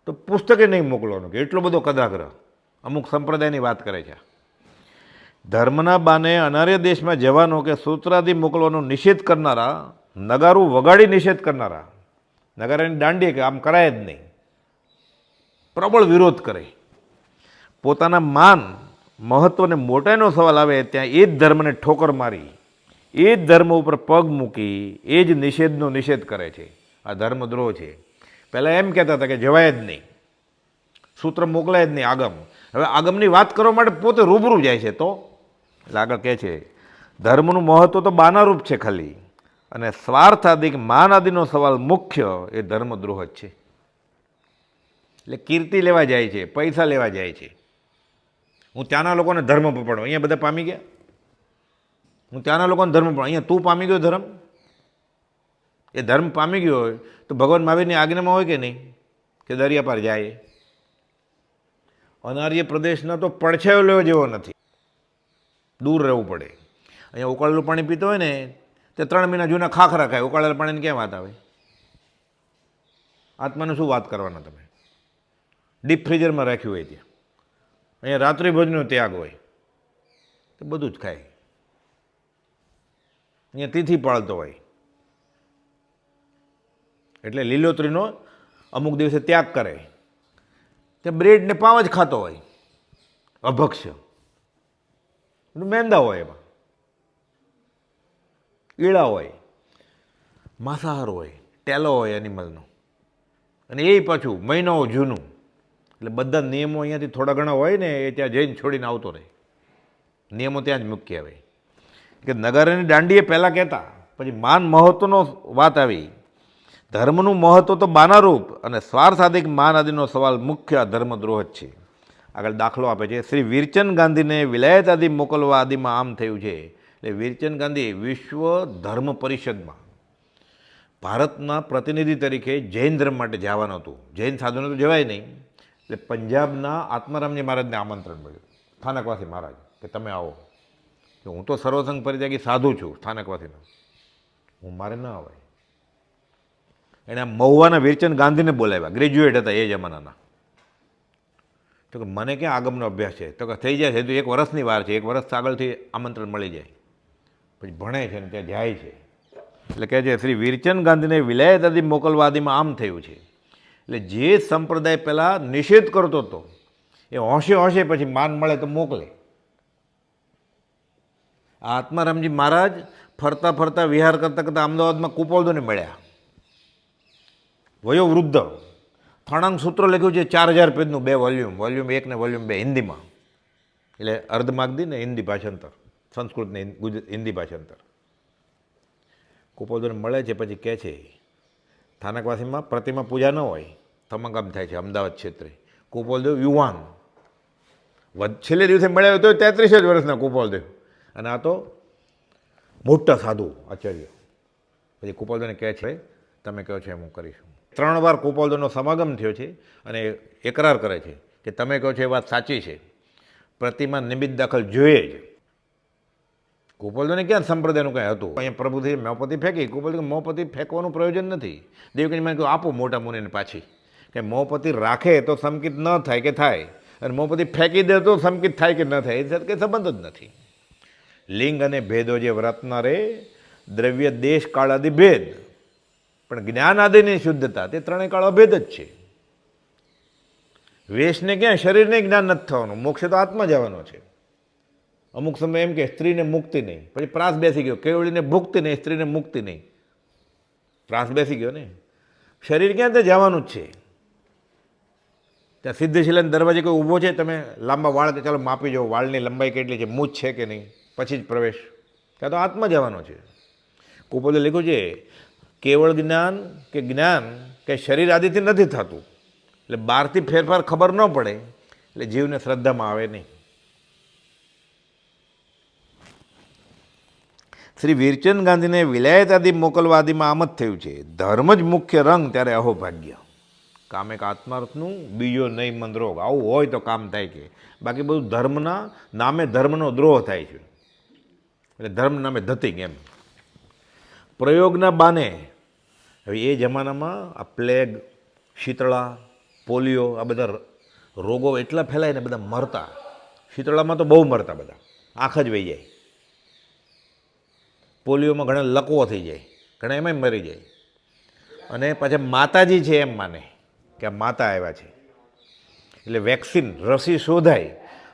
તો પુસ્તકે નહીં મોકલવાનું, કે એટલો બધો કદાગ્રહ. અમુક સંપ્રદાયની વાત કરે છે. ધર્મના બાને અનાર્ય દેશમાં જવાનો કે સૂત્રાદિ મોકલવાનો નિષેધ કરનારા, નગારું વગાડી નિષેધ કરનારા, નગારાની દાંડી કે આમ કરાય જ નહીં, પ્રબળ વિરોધ કરે. પોતાના માન, મહત્વ અને મોટાઈનો સવાલ આવે ત્યાં એ જ ધર્મને ઠોકર મારી, એ જ ધર્મ ઉપર પગ મૂકી, એ જ નિષેધનો નિષેધ કરે છે. આ ધર્મદ્રોહ છે. પહેલાં એમ કહેતા હતા કે જવાય જ નહીં, સૂત્ર મોકલાય જ નહીં આગમ. હવે આગમની વાત કરવા માટે પોતે રૂબરૂ જાય છે. તો એટલે આગળ કહે છે ધર્મનું મહત્વ તો બાનારૂપ છે ખાલી, અને સ્વાર્થ આદિ માન આદિનો સવાલ મુખ્ય એ ધર્મદ્રોહ જ છે. એટલે કીર્તિ લેવા જાય છે, પૈસા લેવા જાય છે. હું ત્યાંના લોકોને ધર્મ પકડો, અહીંયા બધા પામી ગયા. હું ત્યાંના લોકોને ધર્મ પકડો, અહીંયા તું પામી ગયો ધર્મ. એ ધર્મ પામી ગયો હોય તો ભગવાન મહાવીરની આજ્ઞામાં હોય કે નહીં કે દરિયા પાર જાય. અનાર્ય પ્રદેશના તો પડછાયો લેવો જેવો નથી, દૂર રહેવું પડે. અહીંયા ઉકાળેલું પાણી પીતો હોય ને તે 3 મહિના જૂના ખાખરા ખાય, ઉકાળેલા પાણીની ક્યાં વાત આવે? આત્માને શું વાત કરવાના તમે? ડીપ ફ્રીઝરમાં રાખ્યું હોય ત્યાં. અહીંયા રાત્રિ ભોજનનો ત્યાગ હોય તો બધું જ ખાય. અહીંયા તિથિ પાળતો હોય એટલે લીલોતરીનો અમુક દિવસે ત્યાગ કરે. તે બ્રેડ ને પાવ જ ખાતો હોય, અભક્ષ્ય મેંદા હોય, એમાં ઈળા હોય, માંસાહાર હોય, ટેલો હોય એનિમલનો, અને એ પાછું મહિનાઓ જૂનું. એટલે બધા નિયમો અહીંયાથી થોડા ઘણા હોય ને એ ત્યાં જઈને છોડીને આવતો રહે. નિયમો ત્યાં જ મૂકી આવે કે નગારાની દાંડીએ પહેલાં કહેતા, પછી માન મહત્વનો વાત આવી. ધર્મનું મહત્વ તો બાનારૂપ અને સ્વાર્થાધિક માન આદિનો સવાલ મુખ્ય ધર્મદ્રોહ જ છે. આગળ દાખલો આપે છે, શ્રી વીરચંદ ગાંધીને વિલાયત આદિ મોકલવા આદિમાં આમ થયું છે. એટલે વીરચંદ ગાંધી વિશ્વ ધર્મ પરિષદમાં ભારતના પ્રતિનિધિ તરીકે જૈન ધર્મ માટે જવાનું હતું. જૈન સાધુને તો જવાય નહીં. એટલે પંજાબના આત્મારામજી મહારાજને આમંત્રણ મળ્યું, સ્થાનકવાસી મહારાજ, કે તમે આવો. હું તો સર્વસંગ પરિત્યાગી સાધુ છું, સ્થાનકવાસીનો, હું મારે ન અવાય. એણે મહુવાના વીરચંદ ગાંધીને બોલાવ્યા, ગ્રેજ્યુએટ હતા એ જમાનાના. તો કે મને ક્યાં આગમનો અભ્યાસ છે? તો કે થઈ જાય છે, તો 1 વર્ષની વાર છે, 1 વર્ષ આગળથી આમંત્રણ મળી જાય. પછી ભણે છે ને ત્યાં જાય છે. એટલે કહે છે શ્રી વીરચંદ ગાંધીને વિલાયત આદિ મોકલવા આદિમાં આમ થયું છે. એટલે જે સંપ્રદાય પહેલાં નિષેધ કરતો હતો એ હોંશે હોંશે પછી માન મળે તો મોકલે. આત્મારામજી મહારાજ ફરતા ફરતા વિહાર કરતાં કરતાં અમદાવાદમાં કુપોલદોને મળ્યા. વયો વૃદ્ધ, થાણાંગ સૂત્ર લખ્યું છે 4000 પેજનું, 2 વોલ્યુમ, વોલ્યુમ 1 ને વોલ્યુમ 2 હિન્દીમાં. એટલે અર્ધમાગધી ને હિન્દી ભાષાંતર, સંસ્કૃત ને હિન્દી ભાષાંતર. કુપોલદોને મળે છે, પછી કહે છે સ્થાનકવાસીમાં પ્રતિમા પૂજા ન હોય, તમામ થાય છે અમદાવાદ ક્ષેત્રે. કુપોલદેવ યુવાન, છેલ્લે દિવસે મળ્યા હોય તો 33 જ વર્ષના કુપોલદેવ, અને આ તો મોટા સાધુ આચાર્ય. પછી કુપોલદેવને કહે છે તમે કહો છો એમ હું કરીશું. 3 વાર કુપોલદેવનો સમાગમ થયો છે અને એકરાર કરે છે કે તમે કહો છો એ વાત સાચી છે, પ્રતિમા નિમિત્ત દાખલ જોઈએ જ. કુપોલદેવને ક્યાં સંપ્રદાયનું કંઈ હતું? અહીંયા પ્રભુથી મોપતિ ફેંકી. કુપોલદેવ મોપતિ ફેંકવાનું પ્રયોજન નથી. દેવકીની મને કહ્યું આપો મોટા મુનિને પાછી, કે મોપતિ રાખે તો સંકિત ન થાય કે થાય, અને મોપતિ ફેંકી દે તો સંકિત થાય કે ન થાય, એ કંઈ સંબંધ જ નથી. લિંગ અને ભેદો જે વર્તના રે, દ્રવ્ય દેશ કાળ આદિ ભેદ, પણ જ્ઞાન આદિની શુદ્ધતા તે 3 કાળ અભેદ જ છે. વેશને ક્યાં શરીરને જ્ઞાન નથી થવાનું, મોક્ષ તો આત્મા જવાનો છે. અમુક સમય એમ કે સ્ત્રીને મુક્તિ નહીં, પછી પ્રાસ બેસી ગયો, કેવળીને ભુક્તિ નહીં, સ્ત્રીને મુક્તિ નહીં, પ્રાસ બેસી ગયો ને. શરીર ક્યાં તે જવાનું જ છે. ત્યાં સિદ્ધશિલાના દરવાજે કોઈ ઊભો છે, તમે લાંબા વાળ કે ચાલો માપી જાઓ, વાળની લંબાઈ કેટલી છે, મૂછ છે કે નહીં, પછી જ પ્રવેશ. ત્યાં તો આત્મા જવાનો છે. કુપોલે લખ્યું છે કેવળ જ્ઞાન કે શરીર આદિથી નથી થતું. એટલે બહારથી ફેરફાર ખબર ન પડે એટલે જીવને શ્રદ્ધામાં આવે નહીં. શ્રી વીરચંદ ગાંધીને વિલાયત આદિ મોકલવા આદિમાં આમ જ થયું છે. ધર્મ જ મુખ્ય રંગ ત્યારે અહોભાગ્ય. કામ એક આત્માર્થનું, બીજો નહીં મંદરોગ. આવું હોય તો કામ થાય કે, બાકી બધું ધર્મના નામે ધર્મનો દ્રોહ થાય છે. એટલે ધર્મ નામે ધતિંગ એમ. પ્રયોગના બાને હવે એ જમાનામાં આ પ્લેગ, શીતળા, પોલિયો, આ બધા રોગો એટલા ફેલાય ને બધા મરતા. શીતળામાં તો બહુ મરતા બધા, આંખ જ વહી જાય. પોલિયોમાં ઘણા લકવો થઈ જાય, ઘણા એમાંય મરી જાય. અને પાછા માતાજી છે એમ માને કે આ માતા આવ્યા છે. એટલે વેક્સિન રસી શોધાય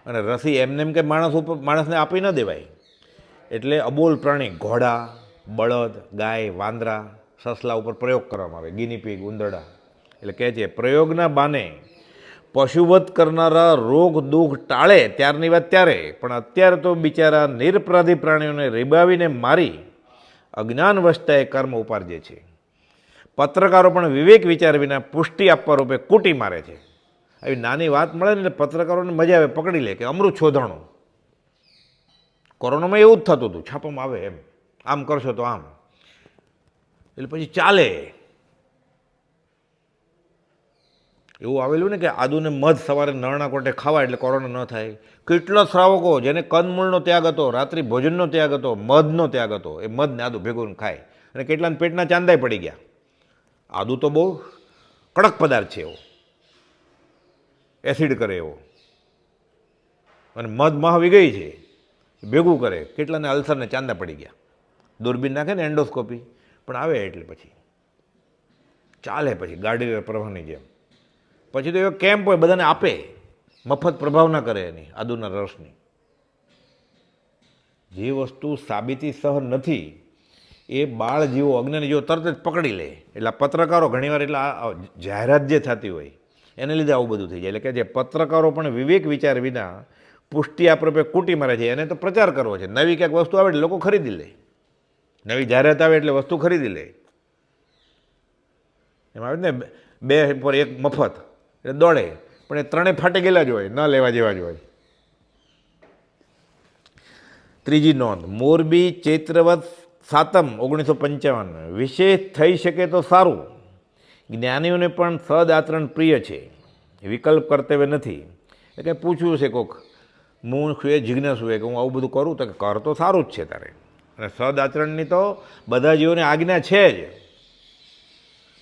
અને રસી એમને એમ કે માણસને આપી ન દેવાય. એટલે અબોલ પ્રાણી ઘોડા, બળદ, ગાય, વાંદરા, સસલા ઉપર પ્રયોગ કરવામાં આવે, ગિનીપીગ, ઉંદરડા. એટલે કહે છે પ્રયોગના બાને પશુવધ કરનારા રોગ દુઃખ ટાળે ત્યારની વાત ત્યારે, પણ અત્યારે તો બિચારા નિરપરાધી પ્રાણીઓને રીબાવીને મારી અજ્ઞાનવશતાએ કર્મ ઉપાર્જે છે. પત્રકારો પણ વિવેક વિચાર વિના પુષ્ટિ આપવા રૂપે કૂટી મારે છે. આવી નાની વાત મળે ને એટલે પત્રકારોને મજા આવે, પકડી લે કે અમૃત શોધાણું. કોરોનામાં એવું જ થતું હતું, છાપામાં આવે એમ, આમ કરશો તો આમ, એટલે પછી ચાલે. એવું આવેલું ને કે આદુને મધ સવારે નળના કોટે ખાવા એટલે કોરોના ન થાય. કેટલા શ્રાવકો જેને કંદમૂળનો ત્યાગ હતો, રાત્રિ ભોજનનો ત્યાગ હતો, મધનો ત્યાગ હતો, એ મધ ને આદુ ભેગું ખાય અને કેટલાને પેટના ચાંદાય પડી ગયા. આદુ તો બહુ કડક પદાર્થ છે, એવો એસિડ કરે એવો, અને મધ મહાવી ગઈ છે, ભેગું કરે, કેટલાને અલ્સરને ચાંદા પડી ગયા. દૂરબીન નાખે ને એન્ડોસ્કોપી પણ આવે એટલે પછી ચાલે. પછી ગાડી પ્રવાહની જેમ પછી તો એવો કેમ્પ હોય, બધાને આપે, મફત પ્રભાવ ના કરે એની આદુના રસની. જે વસ્તુ સાબિતી સહ નથી એ બાળ જેવો, અજ્ઞાની જેવો તરત જ પકડી લે. એટલે પત્રકારો ઘણીવાર એટલે આ જાહેરાત જે થતી હોય એને લીધે આવું બધું થઈ જાય. એટલે કે જે પત્રકારો પણ વિવેક વિચાર વિના પુષ્ટિ આપરૂપે કૂટી મારે છે, એને તો પ્રચાર કરવો છે. નવી ક્યાંક વસ્તુ આવે એટલે લોકો ખરીદી લે, નવી જાહેરાત આવે એટલે વસ્તુ ખરીદી લે. એમાં આવે ને 2 પર 1 મફત, એટલે દોડે, પણ એ 3 ફાટી ગયેલા જ હોય, ન લેવા જેવા જ હોય. ત્રીજી નોંધ, મોરબી ચૈત્રવત સાતમ 1955, વિશેષ થઈ શકે તો સારું. જ્ઞાનીઓને પણ સદ આચરણ પ્રિય છે, વિકલ્પ કર્તવ્ય નથી. એટલે કે પૂછ્યું છે કોક, હું શું એ જિજ્ઞાસ હોય કે હું આવું બધું કરું, તો કે કર તો સારું જ છે તારે. અને સદ આચરણની તો બધા જીવોને આજ્ઞા છે જ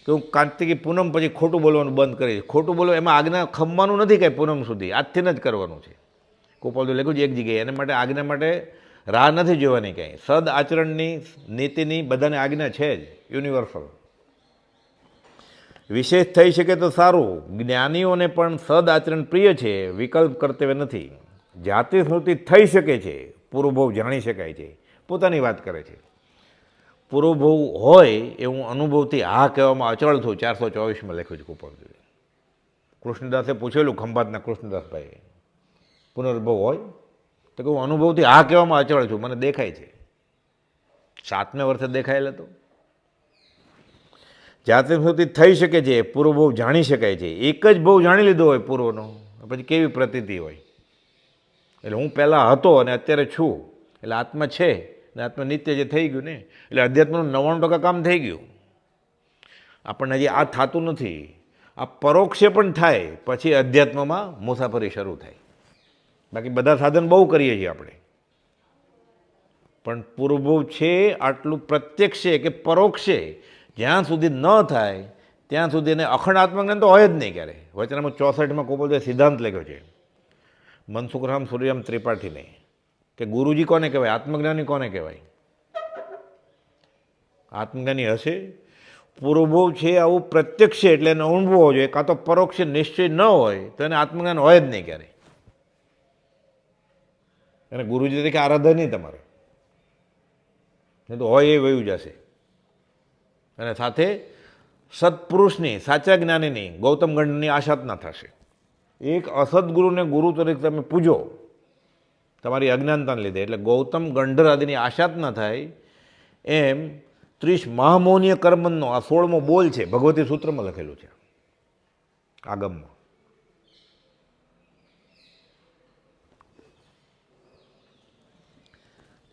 કે હું કાર્તિકી પૂનમ પછી ખોટું બોલવાનું બંધ કરીશ. ખોટું બોલવું એમાં આજ્ઞા ખમવાનું નથી કાંઈ, પૂનમ સુધી આજથી જ કરવાનું છે. ગોપાલ તો લખ્યું છે એક જગ્યાએ, એના માટે આજ્ઞા માટે રાહ નથી જોવાની કાંઈ. સદ આચરણની નીતિની બધાને આજ્ઞા છે જ, યુનિવર્સલ. વિશેષ થઈ શકે તો સારું. જ્ઞાનીઓને પણ સદ આચરણ પ્રિય છે, વિકલ્પ કર્તવ્ય નથી. જાતિ સ્મૃતિ થઈ શકે છે, પૂર્વભવ જાણી શકાય છે. પોતાની વાત કરે છે. પૂર્વભવ હોય એવું અનુભવથી હા કહેવામાં અચળ થયું, 424માં લખ્યું છે ગોપાલજીએ. કૃષ્ણદાસે પૂછેલું ખંભાતના કૃષ્ણદાસભાઈએ, પુનર્ભવ હોય તો કે હું અનુભવથી હા કહેવામાં અચળ છું, મને દેખાય છે. 7મે વર્ષે દેખાયેલા તો જાતિ સ્મૃતિ થઈ શકે છે, પૂર્વભવ જાણી શકાય છે. એક જ ભવ જાણી લીધો હોય પૂર્વનો, પછી કેવી પ્રતીતિ હોય. એટલે હું પહેલાં હતો અને અત્યારે છું, એટલે આત્મા છે ને આત્મા નિત્ય જે થઈ ગયું ને, એટલે અધ્યાત્મનું 99% કામ થઈ ગયું. આપણને હજી આ થતું નથી. આ પરોક્ષે પણ થાય પછી અધ્યાત્મમાં મુસાફરી શરૂ થાય. બાકી બધા સાધન બહુ કરીએ છીએ આપણે, પણ પૂર્વભવ છે આટલું પ્રત્યક્ષે કે પરોક્ષે જ્યાં સુધી ન થાય ત્યાં સુધી એને અખંડ આત્મજ્ઞાન તો હોય જ નહીં ક્યારે. વચનામાં 64માં ગોપાલજીએ સિદ્ધાંત લખ્યો છે મનસુખરામ સૂર્યરામ ત્રિપાઠીને, કે ગુરુજી કોને કહેવાય, આત્મજ્ઞાની કોને કહેવાય. આત્મજ્ઞાની હશે પૂર્વભવ છે આવું પ્રત્યક્ષ એટલે એનો અનુભવ હોવો જોઈએ, કાં તો પરોક્ષ નિશ્ચય ન હોય તો એને આત્મજ્ઞાન હોય જ નહીં ક્યારે. એને ગુરુજી તરીકે આરાધન નહીં તમારે, નહીં તો હોય એ વયું જશે. અને સાથે સત્પુરુષની, સાચા જ્ઞાનીની, ગૌતમ ગંડની આશાતના થશે. એક અસદગુરુને ગુરુ તરીકે તમે પૂજો તમારી અજ્ઞાનતાને લીધે, એટલે ગૌતમ ગંડર આદિની આશાત ના થાય. એમ 30 મહામૌનીય કર્મનો આ 16મો બોલ છે, ભગવતી સૂત્રમાં લખેલું છે આગમમાં.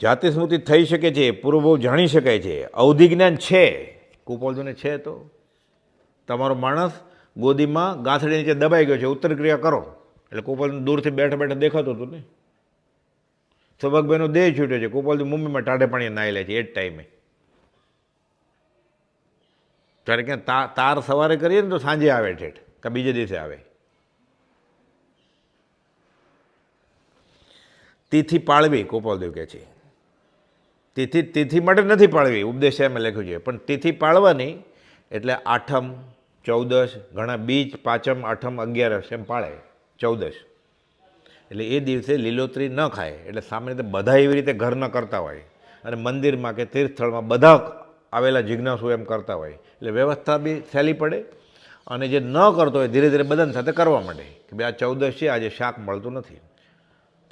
જાતિ સ્મૃતિ થઈ શકે છે, પૂર્વભવ જાણી શકાય છે, અવધિ જ્ઞાન છે. કુપોલજોને છે તો તમારો માણસ ગોદીમાં ગાંસડી નીચે દબાઈ ગયો છે, ઉત્તર ક્રિયા કરો એટલે કુપોલને દૂરથી બેઠા બેઠા દેખાતું હતું ને. સૌભાગભાઈનો દેહ છૂટ્યો છે, કુપોલજી મુંબઈમાં ટાઢે પાણીએ નાહી લે છે એ જ ટાઈમે. ત્યારે ક્યાં તાર સવારે કરીએ ને તો સાંજે આવે ઠેઠ, કે બીજે દિવસે આવે. તિથિ પાળવી ગોપાલદેવ કહે છે. તિથિ માટે નથી પાળવી, ઉપદેશાયમાં લખ્યું છે, પણ તિથિ પાળવાની એટલે આઠમ, ચૌદશ, ઘણા બીજ, પાંચમ, આઠમ, 11 એમ પાળે, ચૌદશ એટલે એ દિવસે લીલોતરી ન ખાય. એટલે સામાન્ય રીતે બધા એવી રીતે ઘર ન કરતા હોય અને મંદિરમાં કે તીર્થસ્થળમાં બધા આવેલા જિજ્ઞાસુ એમ કરતા હોય, એટલે વ્યવસ્થા બી સહેલી પડે અને જે ન કરતો હોય ધીરે ધીરે બધાની સાથે કરવા માંડે કે ભાઈ આ ચૌદશ છે, આજે શાક મળતું નથી,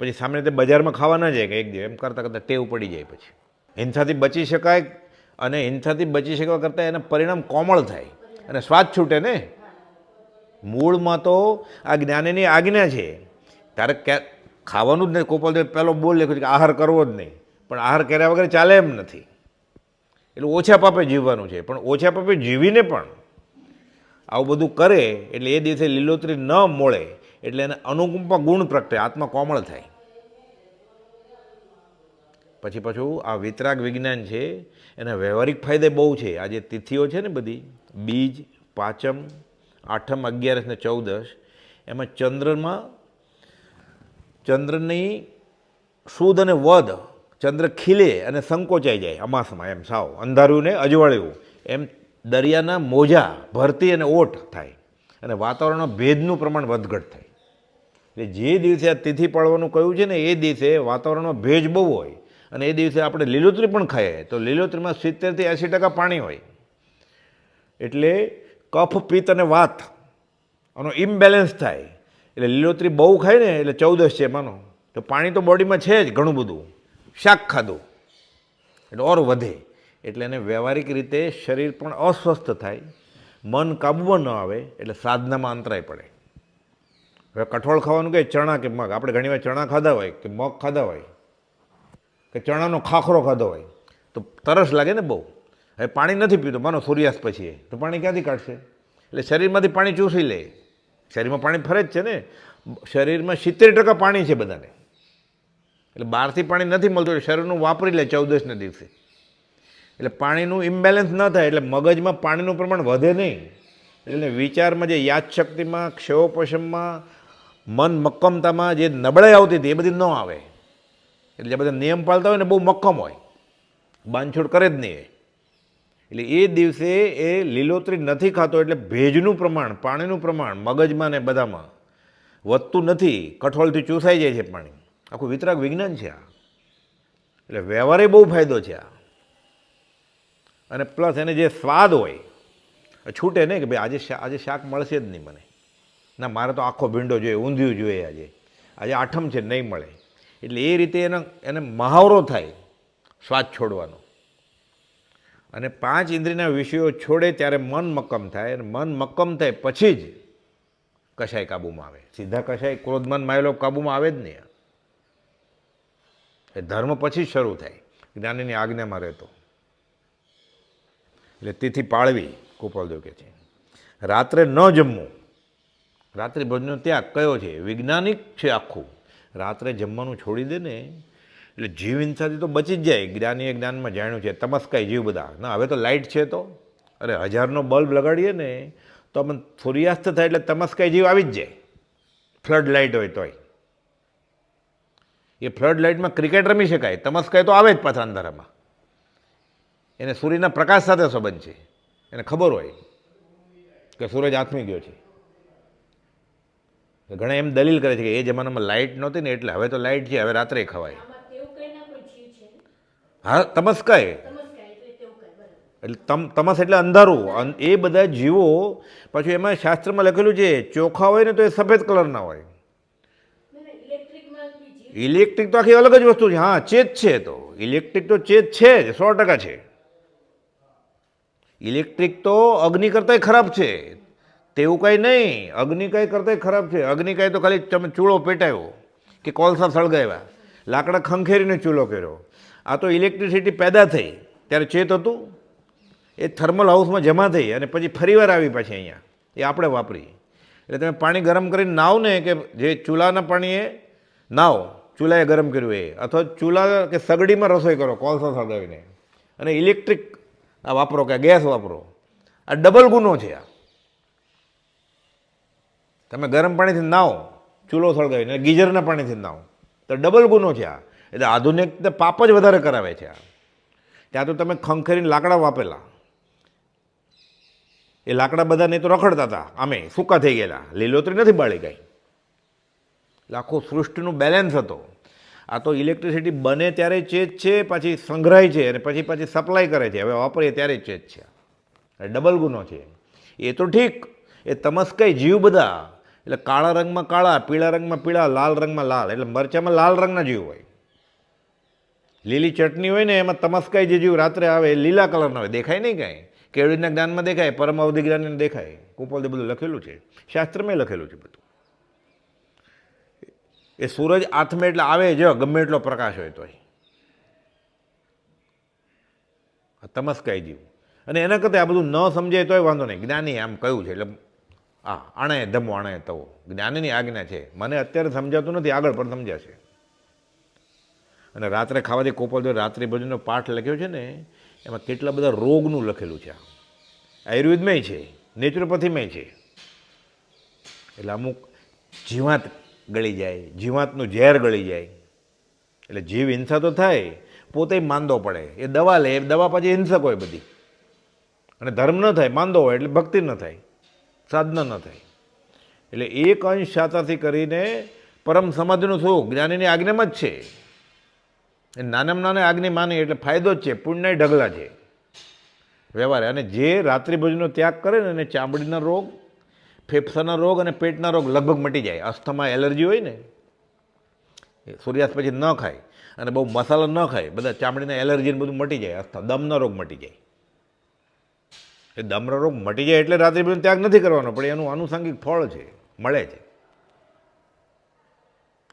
પછી સામાન્ય રીતે બજારમાં ખાવા ન જાય કે એક દિવસ એમ કરતાં કરતાં ટેવ પડી જાય. પછી હિંસાથી બચી શકાય અને હિંસાથી બચી શકવા કરતાં એના પરિણામ કોમળ થાય અને સ્વાદ છૂટે ને. મૂળમાં તો આ જ્ઞાનીની આજ્ઞા છે, તારે ખાવાનું જ નહીં. ગોપાલદેવ પહેલો બોલ લખ્યો છે કે આહાર કરવો જ નહીં, પણ આહાર કર્યા વગર ચાલે એમ નથી. એટલે ઓછા પાપે જીવવાનું છે, પણ ઓછા પાપે જીવીને પણ આવું બધું કરે એટલે એ દિવસે લીલોતરી ન મળે એટલે એને અનુકંપા ગુણ પ્રગટે, આત્મા કોમળ થાય. પછી પાછું આ વિતરાગ વિજ્ઞાન છે એના વ્યવહારિક ફાયદે બહુ છે. આ જે તિથિઓ છે ને બધી, બીજ, પાંચમ, આઠમ, 11 ને 14, એમાં ચંદ્રની સુદ અને વધ, ચંદ્ર ખીલે અને સંકોચાઈ જાય અમાસમાં, એમ સાવ અંધાર્યું ને અજવાળ્યું, એમ દરિયાના મોજા ભરતી અને ઓટ થાય અને વાતાવરણમાં ભેજનું પ્રમાણ વધઘટ થાય. એટલે જે દિવસે આ તિથિ પાળવાનું કહ્યું છે ને એ દિવસે વાતાવરણમાં ભેજ બહુ હોય અને એ દિવસે આપણે લીલોતરી પણ ખાઈએ તો લીલોતરીમાં 70 થી 80% પાણી હોય. એટલે કફ, પિત્ત અને વાત આનો ઇમ્બેલેન્સ થાય. એટલે લીલોતરી બહુ ખાય ને એટલે 14 છે માનો, તો પાણી તો બોડીમાં છે જ ઘણું બધું, શાક ખાધું એટલે ઓર વધે. એટલે એને વ્યવહારિક રીતે શરીર પણ અસ્વસ્થ થાય, મન કાબૂમાં ન આવે એટલે સાધનામાં અંતરાય પડે. હવે કઠોળ ખાવાનું કે ચણા કે મગ, આપણે ઘણીવાર ચણા ખાધા હોય કે મગ ખાધા હોય કે ચણાનો ખાખરો ખાધો હોય તો તરસ લાગે ને બહુ. હવે પાણી નથી પીતો માનો સૂર્યાસ્ત પછી, તો પાણી ક્યાંથી કાઢશે? એટલે શરીરમાંથી પાણી ચૂસી લે. શરીરમાં પાણી ફરે જ છે ને, શરીરમાં 70% પાણી છે બધાને. એટલે બહારથી પાણી નથી મળતું એટલે શરીરનું વાપરી લે 14ના દિવસે. એટલે પાણીનું ઇમ્બેલેન્સ ન થાય એટલે મગજમાં પાણીનું પ્રમાણ વધે નહીં. એટલે વિચારમાં, જે યાદશક્તિમાં, ક્ષયોપશમમાં, મન મક્કમતામાં જે નબળાઈ આવતી હતી એ બધી ન આવે. એટલે જે બધા નિયમ પાળતા હોય ને બહુ મક્કમ હોય, બાંધછોડ કરે જ નહીં. એટલે એ દિવસે એ લીલોતરી નથી ખાતો એટલે ભેજનું પ્રમાણ, પાણીનું પ્રમાણ મગજમાં ને બધામાં વધતું નથી, કઠોળથી ચૂસાઈ જાય છે પાણી. આખું વિતરાગ વિજ્ઞાન છે આ. એટલે વ્યવહારે બહુ ફાયદો છે આ. અને પ્લસ એને જે સ્વાદ હોય છૂટે નહીં કે ભાઈ આજે શાક મળશે જ નહીં મને, ના મારે તો આખો ભીંડો જોઈએ, ઊંધિયું જોઈએ, આજે આઠમ છે નહીં મળે. એટલે એ રીતે એને મહાવરો થાય સ્વાદ છોડવાનો. અને 5 ઇન્દ્રિયના વિષયો છોડે ત્યારે મન મક્કમ થાય, અને મન મક્કમ થાય પછી જ કશાય કાબૂમાં આવે. સીધા કશાય ક્રોધમાન માયેલો કાબૂમાં આવે જ નહીં. એ ધર્મ પછી જ શરૂ થાય, જ્ઞાનીની આજ્ઞામાં રહેતો. એટલે તિથિ પાળવી ગોપાલદેવ કહે છે. રાત્રે ન જમવું, રાત્રિ ભોજનનો ત્યાગ કયો છે? વૈજ્ઞાનિક છે આખું. રાત્રે જમવાનું છોડી દે ને એટલે જીવ હિંસાથી તો બચી જ જાય. જ્ઞાનીએ જ્ઞાનમાં જાણ્યું છે. તમસ્કાય જીવ બધા ના. હવે તો લાઇટ છે તો, અરે 1000નો બલ્બ લગાડીએ ને તો અમે સૂર્યાસ્ત થાય એટલે તમસ્કાય જીવ આવી જ જાય. ફ્લડ લાઇટ હોય તોય એ ફ્લડ લાઇટમાં ક્રિકેટ રમી શકાય, તમસ્કાય તો આવે જ પાછા અંધારામાં. એને સૂર્યના પ્રકાશ સાથે સંબંધ છે, એને ખબર હોય કે સૂરજ આથમી ગયો છે. ઘણા એમ દલીલ કરે છે કે એ જમાનામાં લાઇટ નહોતી ને એટલે હવે તો લાઇટ છે, હવે રાત્રે ખવાય. હા, તમસ્કાય એટલે તમસ એટલે અંધારું. એ બધા જીવો પાછું એમાં શાસ્ત્રમાં લખેલું છે ચોખ્ખા હોય ને તો એ સફેદ કલરના હોય. ઇલેક્ટ્રિક તો આખી અલગ જ વસ્તુ છે. હા, ચેત છે, તો ઇલેક્ટ્રિક તો ચેત છે જ, 100% છે. ઇલેક્ટ્રિક તો અગ્નિ કરતાંય ખરાબ છે, તેવું કંઈ નહીં. અગ્નિ કાંઈ કરતાંય ખરાબ છે. અગ્નિ કાંઈ તો ખાલી તમે ચૂલો પેટાવ્યો કે કોલસા સળગાવ્યા, લાકડા ખંખેરીને ચૂલો કર્યો. આ તો ઇલેક્ટ્રિસિટી પેદા થઈ ત્યારે ચેત હતું, એ થર્મલ હાઉસમાં જમા થઈ અને પછી ફરીવાર આવી પાછી અહીંયા એ આપણે વાપરી. એટલે તમે પાણી ગરમ કરીને નાવ ને, કે જે ચૂલાના પાણીએ નાવ, ચૂલાએ ગરમ કર્યું એ, અથવા ચૂલા કે સગડીમાં રસોઈ કરો કોલસા સળગાવીને, અને ઇલેક્ટ્રિક આ વાપરો કે ગેસ વાપરો, આ ડબલ ગુનો છે. આ તમે ગરમ પાણીથી નાવ ચૂલો સળગાવીને, ગીઝરના પાણીથી નાવ તો ડબલ ગુનો છે આ. એટલે આધુનિક પાપ જ વધારે કરાવે છે આ. ત્યાં તો તમે ખંખેરીને લાકડા વાપરેલા, એ લાકડા બધા નહીં તો રખડતા હતા, આમે સૂકા થઈ ગયેલા, લીલોતરી નથી બાળી ગઈ. આખું સૃષ્ટિનું બેલેન્સ હતો. આ તો ઇલેક્ટ્રિસિટી બને ત્યારે ચેજ છે, પાછી સંગ્રહાય છે અને પછી સપ્લાય કરે છે, હવે વાપરીએ ત્યારે ચેજ છે. ડબલ ગુનો છે એ. તો ઠીક, એ તમસ્કાઈ જીવ બધા, એટલે કાળા રંગમાં કાળા, પીળા રંગમાં પીળા, લાલ રંગમાં લાલ, એટલે મરચામાં લાલ રંગના જીવ હોય. લીલી ચટણી હોય ને એમાં તમસ્કાઈ જે જીવ રાત્રે આવે એ લીલા કલરના હોય, દેખાય નહીં કાંઈ. કેળવીના જ્ઞાનમાં દેખાય, પરમ અવધિ જ્ઞાનને દેખાય. કુપોલથી બધું લખેલું છે, શાસ્ત્રમાં લખેલું છે બધું. એ સૂરજ આથમે એટલે આવે જ, ગમે એટલો પ્રકાશ હોય તોય. તમસ્કાઈ જીવ. અને એના કરતાં આ બધું ન સમજાય તોય વાંધો નહીં, જ્ઞાની આમ કહ્યું છે એટલે આણે ધમો આણે તવો, જ્ઞાનીની આજ્ઞા છે. મને અત્યારે સમજાતું નથી, આગળ પણ સમજાશે. અને રાત્રે ખાવાથી કોપલદેવ રાત્રિ ભોજનનો પાઠ લખ્યો છે ને, એમાં કેટલા બધા રોગનું લખેલું છે. આયુર્વેદમાંય છે, નેચરોપેથીમાંય છે. એટલે અમુક જીવાત ગળી જાય, જીવાતનું ઝેર ગળી જાય, એટલે જીવ હિંસા તો થાય, પોતે માંદો પડે, એ દવા લે, એ દવા પછી હિંસક હોય બધી, અને ધર્મ ન થાય, માંદો હોય એટલે ભક્તિ ન થાય, સાધના ન થાય. એટલે એક અંશ શાતાથી કરીને પરમ સમાધિનું સુખ જ્ઞાનીની આજ્ઞામાં જ છે. એ નાનામાં નાના આજ્ઞા માની એટલે ફાયદો જ છે, પુણ્ય ઢગલા છે વ્યવહાર. અને જે રાત્રિ ભોજનનો ત્યાગ કરે ને એને ચામડીના રોગ, ફેફસાના રોગ અને પેટના રોગ લગભગ મટી જાય. અસ્થમા, એલર્જી હોય ને, સૂર્યાસ્ત પછી ન ખાય અને બહુ મસાલો ન ખાય, બધા ચામડીના એલર્જી ને બધું મટી જાય. દમના રોગ મટી જાય. એ દમનો રોગ મટી જાય એટલે રાત્રિ ભોજન ત્યાગ નથી કરવાનો, પણ એનું આનુષંગિક ફળ છે, મળે છે.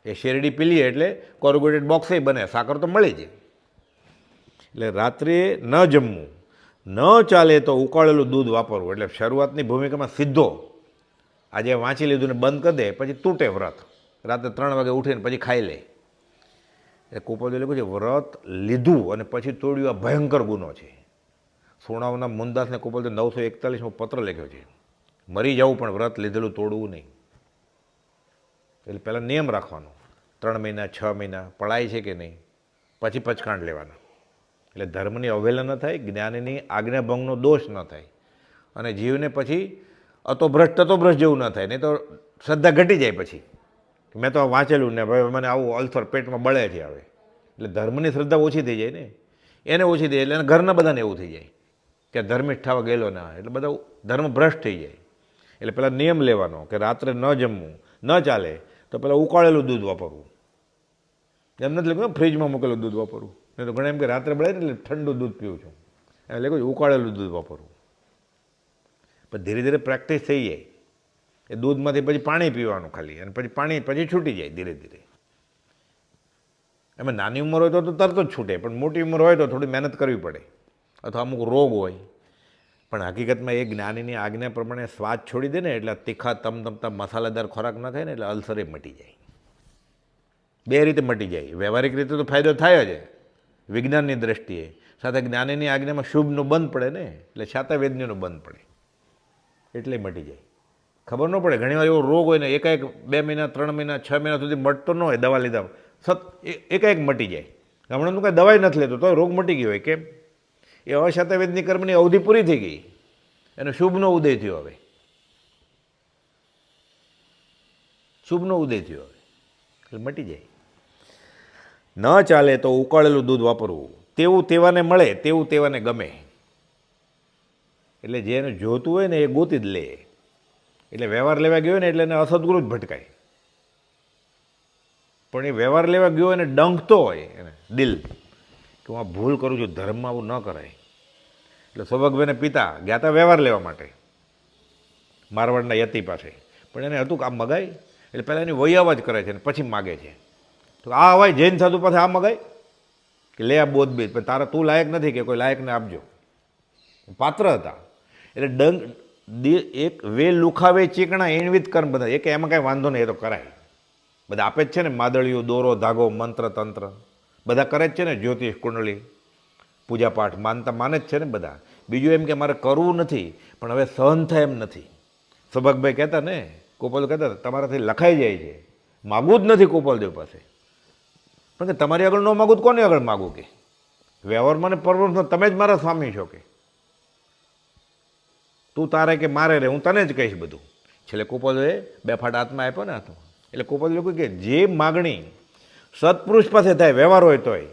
એ શેરડી પીલીએ એટલે કોર્ગોટેડ બોક્સે બને, સાકર તો મળે છે. એટલે રાત્રે ન જમવું, ન ચાલે તો ઉકાળેલું દૂધ વાપરવું. એટલે શરૂઆતની ભૂમિકામાં સીધો આજે વાંચી લીધું ને બંધ કરી દે, પછી તૂટે વ્રત. રાત્રે 3 વાગે ઉઠીને પછી ખાઈ લે. એ કોપલદેવ લખ્યું છે વ્રત લીધું અને પછી તોડ્યું, આ ભયંકર ગુનો છે. સોણાવના મુંદાસને કોપલદેવ 941માં પત્ર લખ્યો છે, મરી જવું પણ વ્રત લીધેલું તોડવું નહીં. એટલે પહેલાં નિયમ રાખવાનો, 3 મહિના 6 મહિના પડાય છે કે નહીં, પછી પચકાંડ લેવાના. એટલે ધર્મની અવહેલા ન થાય, જ્ઞાનીની આજ્ઞાભંગનો દોષ ન થાય, અને જીવને પછી અતોભ્રષ્ટ જેવું ન થાય. નહીં તો શ્રદ્ધા ઘટી જાય. પછી મેં તો વાંચેલું ને ભાઈ મને આવું અલ્સર પેટમાં બળે છે હવે, એટલે ધર્મની શ્રદ્ધા ઓછી થઈ જાય ને, એને ઓછી થઈ જાય એટલે ઘરના બધાને એવું થઈ જાય કે ધર્મિષ્ઠ થવા ગયેલો ના, એટલે બધા ધર્મ ભ્રષ્ટ થઈ જાય. એટલે પહેલાં નિયમ લેવાનો કે રાત્રે ન જમવું, ન ચાલે તો પહેલાં ઉકાળેલું દૂધ વાપરવું. એમ નથી લખ્યું ફ્રીજમાં મૂકેલું દૂધ વાપરવું. નહીં તો ઘણા એમ કે રાત્રે બળે ને એટલે ઠંડુ દૂધ પીવું છું, એમ લખ્યું ઉકાળેલું દૂધ વાપરવું. પણ ધીરે ધીરે પ્રેક્ટિસ થઈ જાય. એ દૂધમાંથી પછી પાણી પીવાનું ખાલી, અને પછી પાણી પછી છૂટી જાય ધીરે ધીરે. એમાં નાની ઉંમર હોય તો તરત જ છૂટે, પણ મોટી ઉંમર હોય તો થોડી મહેનત કરવી પડે, અથવા અમુક રોગ હોય. પણ હકીકતમાં એ જ્ઞાનીની આજ્ઞા પ્રમાણે સ્વાદ છોડી દે ને, એટલે તીખા તમતમતા મસાલેદાર ખોરાક ન ખાય ને એટલે અલ્સરે મટી જાય. 2 રીતે મટી જાય. વ્યવહારિક રીતે તો ફાયદો થાય જ વિજ્ઞાનની દ્રષ્ટિએ, સાથે જ્ઞાનીની આજ્ઞામાં શુભનું બંધ પડે ને, એટલે શાતાવેદનીનું બંધ પડે, એટલે મટી જાય. ખબર ન પડે. ઘણીવાર એવો રોગ હોય ને એકાએક 2 મહિના 3 મહિના 6 મહિના સુધી મટતો ન હોય, દવા લીધા એકાએક મટી જાય. હમણાં કાંઈ દવાઈ નથી લેતો તો રોગ મટી ગયો હોય. કેમ? એ અશાતાવેદની કર્મની અવધિ પૂરી થઈ ગઈ, એનો શુભનો ઉદય થયો. હવે શુભનો ઉદય થયો હવે એટલે મટી જાય. ન ચાલે તો ઉકાળેલું દૂધ વાપરવું. તેવું તેવાને મળે, તેવું તેવાને ગમે. એટલે જેને જોતું હોય ને એ ગોતી જ લે. એટલે વ્યવહાર લેવા ગયો ને એટલે એને અસદગુરુ જ ભટકાય. પણ એ વ્યવહાર લેવા ગયો એને ડંખતો હોય એને દિલ કે હું આ ભૂલ કરું છું, ધર્મમાં આવું ન કરાય. એટલે સૌભાગભાઈને પિતા ગયા હતા વ્યવહાર લેવા માટે મારવાડના યતિ પાસે. પણ એને હતું કે આ મગાય, એટલે પહેલાં એની વૈયાવા જ કરે છે અને પછી માગે છે. તો આ અવાય જૈન સાધુ પાસે આ મગાય કે લે આ બોધ બીજ, પણ તારા તું લાયક નથી કે કોઈ લાયકને આપજો. પાત્ર હતા. એટલે એક વે લુખાવે ચીકણા એણવિત કર્મ બધા, એક એમાં કાંઈ વાંધો નહીં, એ તો કરાય. બધા આપે જ છે ને, માદળિયું, દોરો, ધાગો, મંત્ર, તંત્ર બધા કરે જ છે ને, જ્યોતિષ, કુંડળી, પૂજાપાઠ માનતા માને જ છે ને બધા. બીજું એમ કે મારે કરવું નથી પણ હવે સહન થાય એમ નથી. સૌભાગભાઈ કહેતા ને, કોપલદેવ કહેતા તમારાથી લખાઈ જાય છે, માગવું જ નથી કોપલદેવ પાસે. પણ કે તમારી આગળ ન માગું તો કોની આગળ માગું કે વ્યવહારમાં ને પરવરમાં તમે જ મારા સ્વામી છો કે તું તારે કે મારે રે હું તને જ કહીશ બધું. છેલ્લે કુપોદોએ બે ફાટ હાથમાં આપ્યો ને હાથમાં એટલે કુપોદ લોકો કે જે માગણી સત્પુરુષ પાસે થાય વ્યવહાર હોય તોય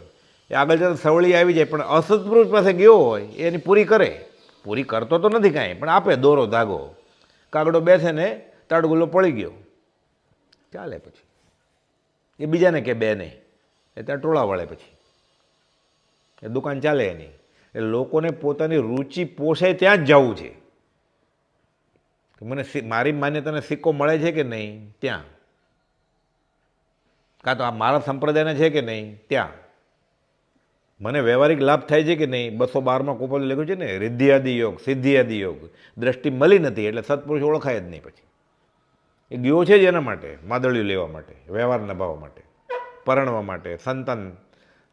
એ આગળ જતાં સવળી આવી જાય, પણ અસત્પુરુષ પાસે ગયો હોય એની પૂરી કરે. પૂરી કરતો તો નથી કાંઈ, પણ આપે દોરો ધાગો, કાગડો બેસે ને તાડગુલ્લો પડી ગયો ચાલે. પછી એ બીજાને કે બે નહીં, એ ત્યાં ટોળા વળે, પછી એ દુકાન ચાલે એની. એટલે લોકોને પોતાની રુચિ પોસાય ત્યાં જ જવું છે. મને મારી માન્યતાને સિક્કો મળે છે કે નહીં ત્યાં, કાં તો આ મારા સંપ્રદાયને છે કે નહીં ત્યાં, મને વ્યવહારિક લાભ થાય છે કે નહીં. 212માં કુપોદ લખ્યું છે ને, રિદ્ધિયાદિ યોગ સિદ્ધિયાદિ યોગ, દ્રષ્ટિ મળી નથી એટલે સત્પુરુષ ઓળખાય જ નહીં. પછી એ ગયો છે જ એના માટે, માદળિયું લેવા માટે, વ્યવહાર નભાવવા માટે, પરણવા માટે, સંતાન,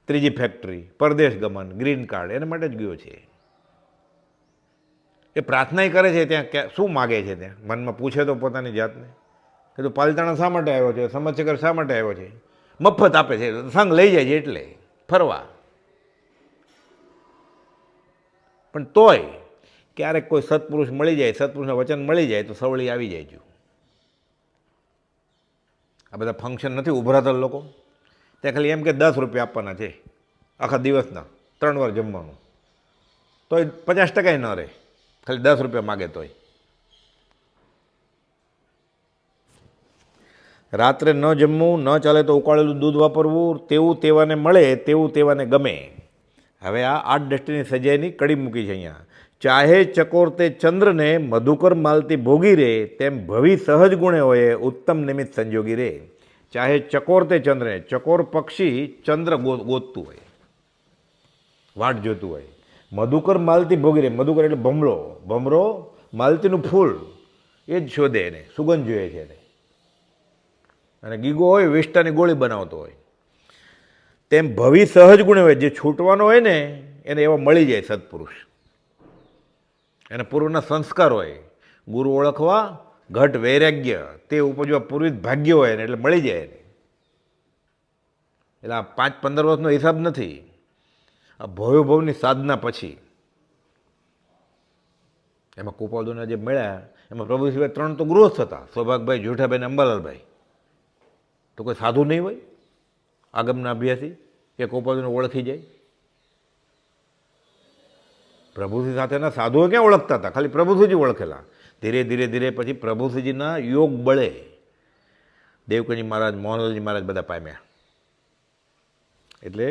ત્રીજી ફેક્ટરી, પરદેશ ગમન, ગ્રીન કાર્ડ, એના માટે જ ગયો છે. એ પ્રાર્થના કરે છે ત્યાં શું માગે છે, ત્યાં મનમાં પૂછે તો પોતાની જાતને કે તું પાલિતાણા શા માટે આવ્યો છે, સમજશેખર શા માટે આવ્યો છે. મફત આપે છે, સંઘ લઈ જાય છે એટલે ફરવા. પણ તોય ક્યારેક કોઈ સત્પુરુષ મળી જાય, સત્પુરુષના વચન મળી જાય તો સવળી આવી જાય. જો આ બધા ફંક્શન નથી ઉભરાતા લોકો, ત્યાં ખાલી એમ કે 10 રૂપિયા આપવાના છે આખા દિવસના 3 વાર જમવાનું, તોય 50% ન રહે, ખાલી 10 રૂપિયા માગે તોય. રાત્રે ન જમવું, ન ચાલે તો ઉકાળેલું દૂધ વાપરવું, તેવું તેવાને મળે તેવું તેવાને ગમે. હવે આ 8 દ્રષ્ટિની સજાયની કડી મૂકી છે અહીંયા. ચાહે ચકોર તે ચંદ્રને મધુકર માલતી ભોગી રે, તેમ ભવિ સહજ ગુણે હોય ઉત્તમ નિમિત્ત સંજોગી રે. ચાહે ચકોર તે ચંદ્રને, ચકોર પક્ષી ચંદ્ર ગોતતું હોય, વાટ જોતું હોય. મધુકર માલતી ભોગી રે, મધુકર એટલે ભમરો, ભમરો માલતીનું ફૂલ એ જ શોધે, એને સુગંધ જોઈએ છે એને. અને ગીગો હોય વિષ્ટાની ગોળી બનાવતો હોય. તેમ ભવિ સહજ ગુણે હોય, જે છૂટવાનો હોય ને એને એવા મળી જાય સત્પુરુષ. એને પૂર્વના સંસ્કાર હોય, ગુરુ ઓળખવા, ઘટ વૈરાગ્ય તે ઉપજવા પૂર્વિત ભાગ્ય હોય ને એટલે મળી જાય એને. એટલે આ 5-15 વર્ષનો હિસાબ નથી, આ ભવ્યોભવની સાધના પછી. એમાં કુપોદોના જે મળ્યા એમાં પ્રભુ સિવાય 3 તો ગૃહસ્થ હતા, સૌભાગભાઈ, જુઠાભાઈ ને અંબાલાલભાઈ. તો કોઈ સાધુ નહીં હોય આગમના અભ્યાસી કે કુપોદોને ઓળખી જાય? પ્રભુશ્રી સાથેના સાધુઓ ક્યાં ઓળખતા હતા? ખાલી પ્રભુશ્રીજી ઓળખેલા. ધીરે ધીરે ધીરે પછી પ્રભુશ્રીજીના યોગ બળે દેવકજી મહારાજ, મોહનલાલજી મહારાજ બધા પામ્યા. એટલે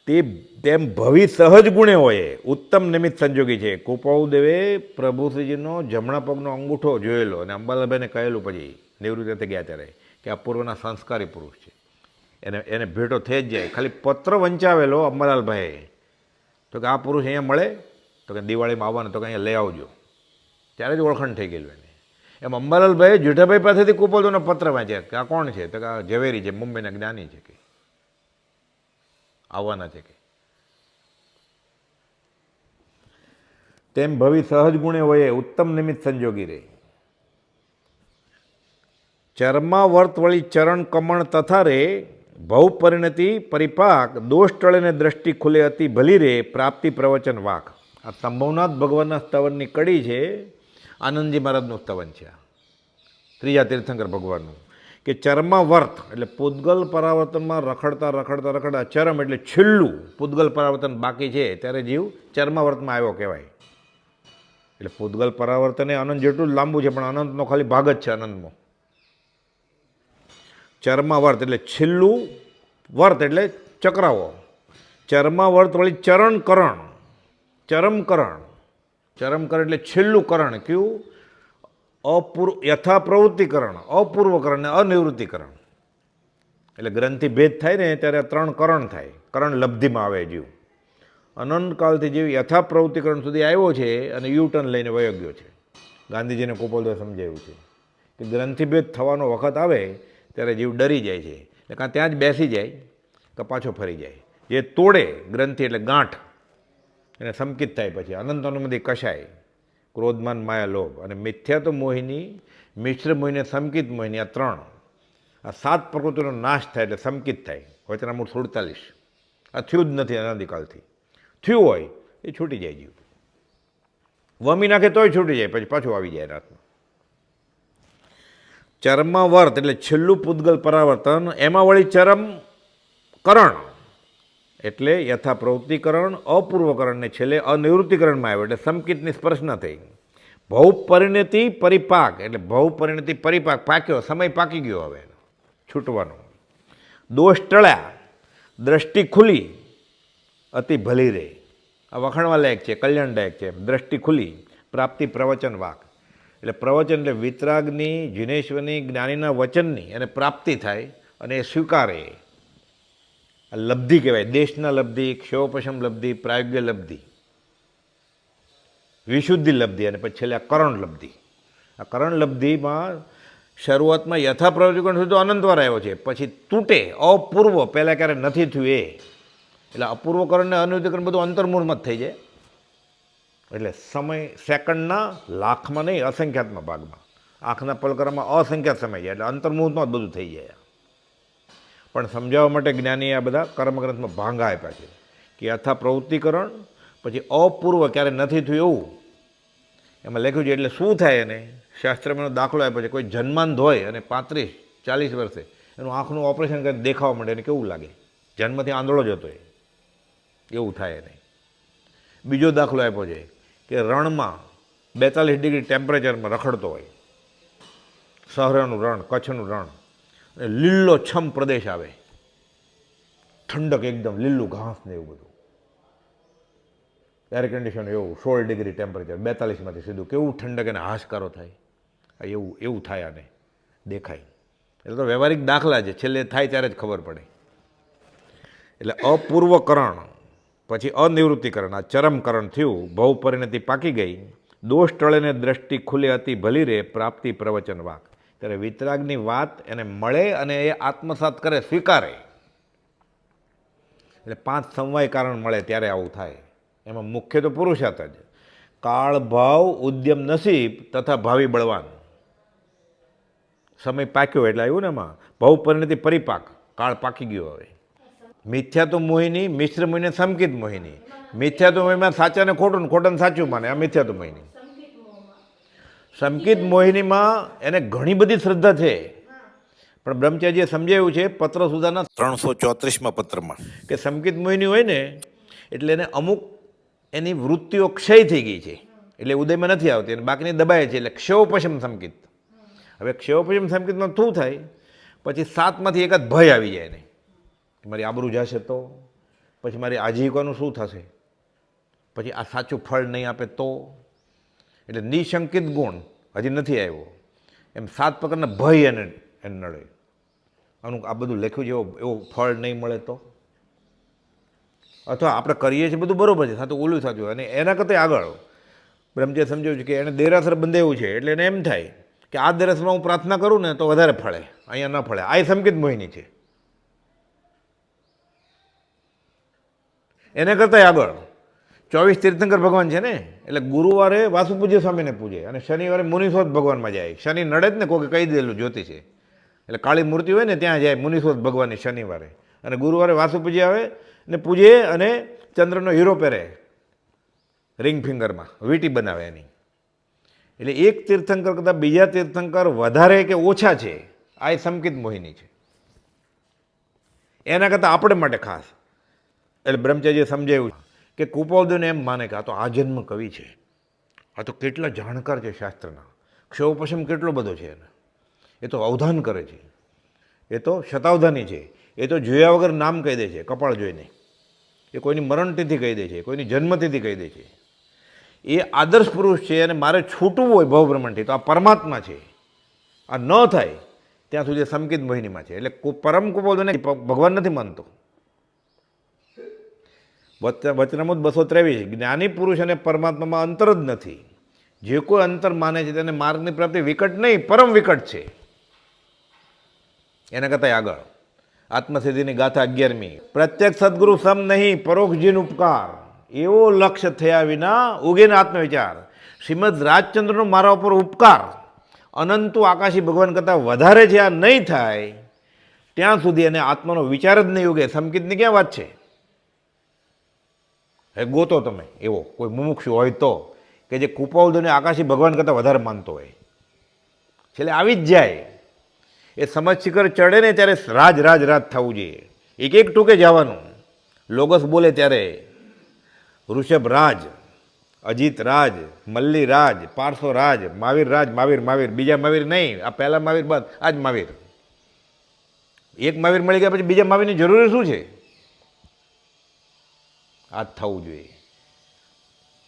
તે તેમ ભવિ સહજ ગુણે હોય ઉત્તમ નિમિત્ત સંજોગી છે. કુપોદેવે પ્રભુશ્રીજીનો જમણા પગનો અંગૂઠો જોયેલો અને અંબાલાલભાઈને કહેલું પછી નિવૃત્તિ ગયા ત્યારે કે આ પૂર્વના સંસ્કારી પુરુષ છે, એને ભેટો થઈ જ જાય. ખાલી પત્ર વંચાવેલો અંબાલાલભાઈએ તો કે આ પુરુષ અહીંયા મળે, તો કે દિવાળીમાં આવવાનું, તો કે અહીંયા લઈ આવજો. ત્યારે જ ઓળખાણ થઈ ગયેલું એને. એમ અંબાલાલભાઈએ જેઠાભાઈ પાસેથી કુપોદોનો પત્ર વાંચ્યા કે આ કોણ છે, તો કે આ ઝવેરી છે, મુંબઈના જ્ઞાની છે, કે આવવાના છે. કે તેમ ભવિ સહજ ગુણે હોય ઉત્તમ નિમિત્ત સંજોગી રે. ચર્માવર્ત વળી ચરણ કમણ તથા રે, ભવ પરિણતિ પરિપાક, દોષ ટળે ને દ્રષ્ટિ ખુલે અતિ ભલી રે, પ્રાપ્તિ પ્રવચન વાક. આ સંભવનાથ ભગવાનના સ્તવનની કડી છે, આનંદજી મહારાજનું સ્તવન છે આ, ત્રીજા તીર્થંકર ભગવાનનું. કે ચર્માવર્ત એટલે પૂતગલ પરાવર્તનમાં રખડતા રખડતા રખડતા, ચરમ એટલે છેલ્લું પૂતગલ પરાવર્તન બાકી છે ત્યારે જીવ ચર્માવર્તમાં આવ્યો કહેવાય. એટલે પૂતગલ પરાવર્તન એ અનંત જેટલું જ લાંબુ છે, પણ અનંતનો ખાલી ભાગ જ છે અનંતમાં. ચર્માવર્ત એટલે છેલ્લું, વર્ત એટલે ચક્રાવો. ચર્માવર્ત વળી ચરણ કરણ, ચરમકરણ, ચરમકરણ એટલે છેલ્લું કરણ કયું? યથા પ્રવૃત્તિકરણ, અપૂર્વકરણ ને અનિવૃત્તિકરણ. એટલે ગ્રંથિ ભેદ થાય ને ત્યારે 3 કરણ થાય, કરણ લબ્ધિમાં આવે જીવ. અનંતકાળથી જીવ યથા પ્રવૃત્તિકરણ સુધી આવ્યો છે અને યુટર્ન લઈને વયો ગયો છે. ગાંધીજીને કુપોદોએ સમજાવ્યું છે કે ગ્રંથિભેદ થવાનો વખત આવે ત્યારે જીવ ડરી જાય છે, એટલે કાં ત્યાં જ બેસી જાય કે પાછો ફરી જાય. જે તોડે ગ્રંથિ એટલે ગાંઠ, એને સંકિત થાય પછી અનંત અનુમતિ કશાય, ક્રોધમાન માયા લોભ અને મિથ્યા તો મોહિની, મિશ્ર મોહિની, સંકિત મોહિની, આ 3 આ 7 પ્રકૃતિનો નાશ થાય એટલે સંકિત થાય. વચનામૃત 47. આ થયું જ નથી અનાદિકાળથી. થયું હોય એ છૂટી જાય જીવ, વમી નાખે તોય છૂટી જાય, પછી પાછું આવી જાય રાતમાં. ચરમવર્ત એટલે છેલ્લું પૂતગલ પરાવર્તન, એમાં વળી ચરમ કરણ એટલે યથા પ્રવૃત્તિકરણ, અપૂર્વકરણ ને છેલ્લે અનિવૃત્તિકરણમાં આવ્યો એટલે સંકિતની સ્પર્શ ન થઈ. ભવ પરિણતિ પરિપાક એટલે ભવ પરિણતિ પરિપાક, પાક્યો, સમય પાકી ગયો, હવે છૂટવાનો. દોષ ટળ્યા, દ્રષ્ટિ ખુલી, અતિ ભલી રે. આ વખાણવા લાયક છે, કલ્યાણદાયક છે. દ્રષ્ટિ ખુલી, પ્રાપ્તિ પ્રવચન વાક એટલે પ્રવચન એટલે વિતરાગની, જીનેશ્વરની, જ્ઞાનીના વચનની અને પ્રાપ્તિ થાય અને એ સ્વીકારે. આ લબ્ધિ કહેવાય. દેશના લબ્ધિ, ક્ષયોપશમ લબ્ધિ, પ્રાયોગ્ય લબ્ધિ, વિશુદ્ધિ લબ્ધિ અને પછી છેલ્લે આ કરણ લબ્ધિ. આ કરણ લબ્ધિમાં શરૂઆતમાં યથા પ્રવૃત્તિકરણ સુધી અનંતવાર આવ્યો છે, પછી તૂટે, અપૂર્વ, પહેલાં ક્યારે નથી થયું એ. એટલે અપૂર્વકરણ ને અનિવૃત્તિકરણ બધું અંતર્મુહૂર્તમાં જ થઈ જાય. એટલે સમય સેકન્ડના લાખમાં નહીં, અસંખ્યાતમાં ભાગમાં. આંખના પલકરામાં અસંખ્યાત સમય જાય એટલે અંતર્મુહૂર્તમાં જ બધું થઈ જાય. પણ સમજાવવા માટે જ્ઞાનીએ આ બધા કર્મગ્રંથમાં ભાંગા આપ્યા છે કે યથા પ્રવૃત્તિકરણ, પછી અપૂર્વ ક્યારે નથી થયું એવું એમાં લખ્યું છે. એટલે શું થાય એને શાસ્ત્રમાં એનો દાખલો આપ્યો છે. કોઈ જન્માંધ હોય અને 35-40 વર્ષે એનું આંખનું ઓપરેશન કરીને દેખાવા માંડે એને કેવું લાગે? જન્મથી આંધળો જ હતો એવું થાય એને. બીજો દાખલો આપ્યો છે કે રણમાં 42 ડિગ્રી ટેમ્પરેચરમાં રખડતો હોય, સહરાનું રણ, કચ્છનું રણ, અને લીલો છમ પ્રદેશ આવે, ઠંડક એકદમ, લીલું ઘાસ ને એવું બધું, એર કન્ડિશન એવું, 16 ડિગ્રી ટેમ્પરેચર, 42માંથી સીધું કેવું ઠંડક એને હાશકારો થાય. એવું થાય આને દેખાય. એટલે તો વ્યવહારિક દાખલા છે, છેલ્લે થાય ત્યારે જ ખબર પડે. એટલે અપૂર્વકરણ પછી અનિવૃત્તિકરણ, આ ચરમકરણ થયું. ભવ પરિણતિ પાકી ગઈ, દોષ ટળે ને દ્રષ્ટિ ખુલે, અતિ ભલી રે, પ્રાપ્તિ પ્રવચન વાક. ત્યારે વિતરાગની વાત એને મળે અને એ આત્મસાત કરે, સ્વીકારે. એટલે 5 સમવાય કારણ મળે ત્યારે આવું થાય. એમાં મુખ્ય તો પુરુષાર્થ જ. કાળ, ભાવ, ઉદ્યમ, નસીબ તથા ભાવિ બળવાન. સમય પાક્યો એટલે આવ્યું ને એમાં ભવ પરિણતિ પરિપાક, કાળ પાકી ગયો. હવે મિથ્યા તો મોહિની, મિશ્ર મોહિની, સંકિત મોહિની. મિથ્યા તો મોહિમાં સાચા ને ખોટું, ખોટાને સાચું માને, આ મિથ્યા તો મોહિની. સંકિત મોહિનીમાં એને ઘણી બધી શ્રદ્ધા છે, પણ બ્રહ્મચારીજીએ સમજાવ્યું છે પત્ર સુધાના 334માં પત્રમાં કે સંકિત મોહિની હોય ને એટલે એને અમુક એની વૃત્તિઓ ક્ષય થઈ ગઈ છે, એટલે ઉદયમાં નથી આવતી અને બાકીની દબાય છે, એટલે ક્ષયોપશમ સંકિત. હવે ક્ષયોપશમ સંકિતમાં શું થાય? પછી 7માંથી એક જ ભય આવી જાય એને, મારી આબરૂ જશે તો, પછી મારી આજીવિકાનું શું થશે, પછી આ સાચું ફળ નહીં આપે તો. એટલે નિશંકિત ગુણ હજી નથી આવ્યો, એમ 7 પ્રકારના ભય એને નડે. આનું આ બધું લખ્યું છે, એવો ફળ નહીં મળે તો, અથવા આપણે કરીએ છીએ બધું બરાબર છે, સાતું ઓલું સાચું. અને એના કરતાં આગળ બ્રહ્મજીએ સમજાવ્યું છે કે એને દેરાસર બંધાયું છે, એટલે એને એમ થાય કે આ દેરાસરમાં હું પ્રાર્થના કરું ને તો વધારે ફળે, અહીંયા ન ફળે. આ સંકિત મોહિની છે. એને કરતાં આગળ 24 તીર્થંકર ભગવાન છે ને, એટલે ગુરુવારે વાસુપૂજ્ય સ્વામીને પૂજે અને શનિવારે મુનિસ્વત ભગવાનમાં જાય. શનિ નડે જ ને, કોઈ કહી દેલું જ્યોતિ છે, એટલે કાળી મૂર્તિ હોય ને ત્યાં જાય મુનિસ્વત ભગવાનની શનિવારે, અને ગુરુવારે વાસુપૂજ્ય આવે ને પૂજે અને ચંદ્રનો હીરો પહેરે રિંગ ફિંગરમાં, વીંટી બનાવે એની. એટલે એક તીર્થંકર કરતાં બીજા તીર્થંકર વધારે કે ઓછા છે, આ એ સંકિત મોહિની છે. એના કરતાં આપણે માટે ખાસ. એટલે બ્રહ્મચારીએ સમજાવ્યું કે કુપોદને એમ માને કે આ તો આજન્મ કવિ છે, આ તો કેટલા જાણકાર છે શાસ્ત્રના, ક્ષયોપશમ કેટલો બધો છે એને, એ તો અવધાન કરે છે, એ તો શતાવધાની છે, એ તો જોયા વગર નામ કહી દે છે કપાળ જોઈને, એ કોઈની મરણતિથિ કહી દે છે, કોઈની જન્મતિથિ કહી દે છે. એ આદર્શ પુરુષ છે અને મારે છૂટવું હોય ભવભ્રમણથી તો આ પરમાત્મા છે. આ ન થાય ત્યાં સુધી સંકિત મોહિનીમાં છે. એટલે પરમ કુપોદને ભગવાન નથી માનતો. વચનામૃત 223, જ્ઞાની પુરુષ અને પરમાત્મામાં અંતર જ નથી. જે કોઈ અંતર માને છે તેને માર્ગની પ્રાપ્તિ વિકટ નહીં, પરમ વિકટ છે. એના કરતાં આગળ આત્મસિદ્ધિની ગાથા 11મી, પ્રત્યક્ષ સદગુરુ સમ નહીં, પરોક્ષ જીન ઉપકાર, એવો લક્ષ્ય થયા વિના ઉગેને આત્મવિચાર. શ્રીમદ રાજચંદ્રનો મારા ઉપર ઉપકાર અનંતુ આકાશી ભગવાન કરતાં વધારે છે, આ નહીં થાય ત્યાં સુધી એને આત્માનો વિચાર જ નહીં ઉગે. સંકિતની ક્યાં વાત છે? હવે ગોતો તમે એવો કોઈ મુમુક્ષુ હોય તો, કે જે કુપાવદોને આકાશી ભગવાન કરતાં વધારે માનતો હોય, છેલ્લે આવી જ જાય. એ સમજ શિખર ચડે ને ત્યારે રાજ રાજ રાજ થવું જોઈએ, એક એક ટૂંકે જવાનું. લોગસ બોલે ત્યારે ઋષભ રાજ, અજીત રાજ, મલ્લી રાજ, પાર્સો રાજ, મહાવીર રાજ, મહાવીર મહાવીર, બીજા મહાવીર નહીં. આ પહેલા મહાવીર બાદ આ જ મહાવીર. એક મહાવીર મળી ગયા પછી બીજા મહાવીરની જરૂર શું છે? આ જ થવું જોઈએ.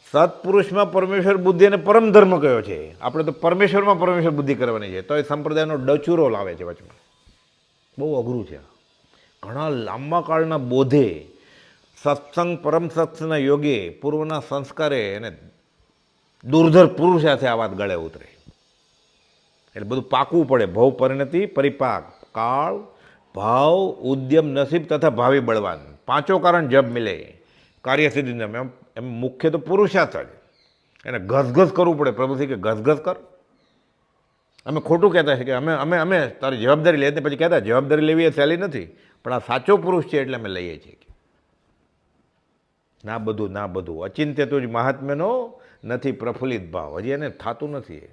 સત્પુરુષમાં પરમેશ્વર બુદ્ધિ અને પરમ ધર્મ કયો છે. આપણે તો પરમેશ્વરમાં પરમેશ્વર બુદ્ધિ કરવાની છે, તો એ સંપ્રદાયનો ડચુરો લાવે છે વચમાં. બહુ અઘરું છે. ઘણા લાંબા કાળના બોધે, સત્સંગ પરમ સત્સંગના યોગે, પૂર્વના સંસ્કારે અને દુર્ધર પુરુષ સાથે આ વાત ગળે ઉતરે. એટલે બધું પાકવું પડે. ભવ પરિણતિ પરિપાક, કાળ ભાવ ઉદ્યમ નસીબ તથા ભાવિ બળવાન, પાંચો કારણ જબ મિલે કાર્યસિદ્ધિ. એમ મુખ્ય તો પુરુષાર્થ જ. એને ઘસઘસ કરવું પડે. પ્રભુથી કે ઘસઘસ કર. અમે ખોટું કહેતા છે કે અમે અમે અમે તારી જવાબદારી લઈએ, પછી કહેતા જવાબદારી લેવી એ સહેલી નથી, પણ આ સાચો પુરુષ છે એટલે અમે લઈએ છીએ. ના બધું અચિંત્ય તો જ મહાત્મ્યનો નથી પ્રફુલ્લિત ભાવ. હજી એને થતું નથી.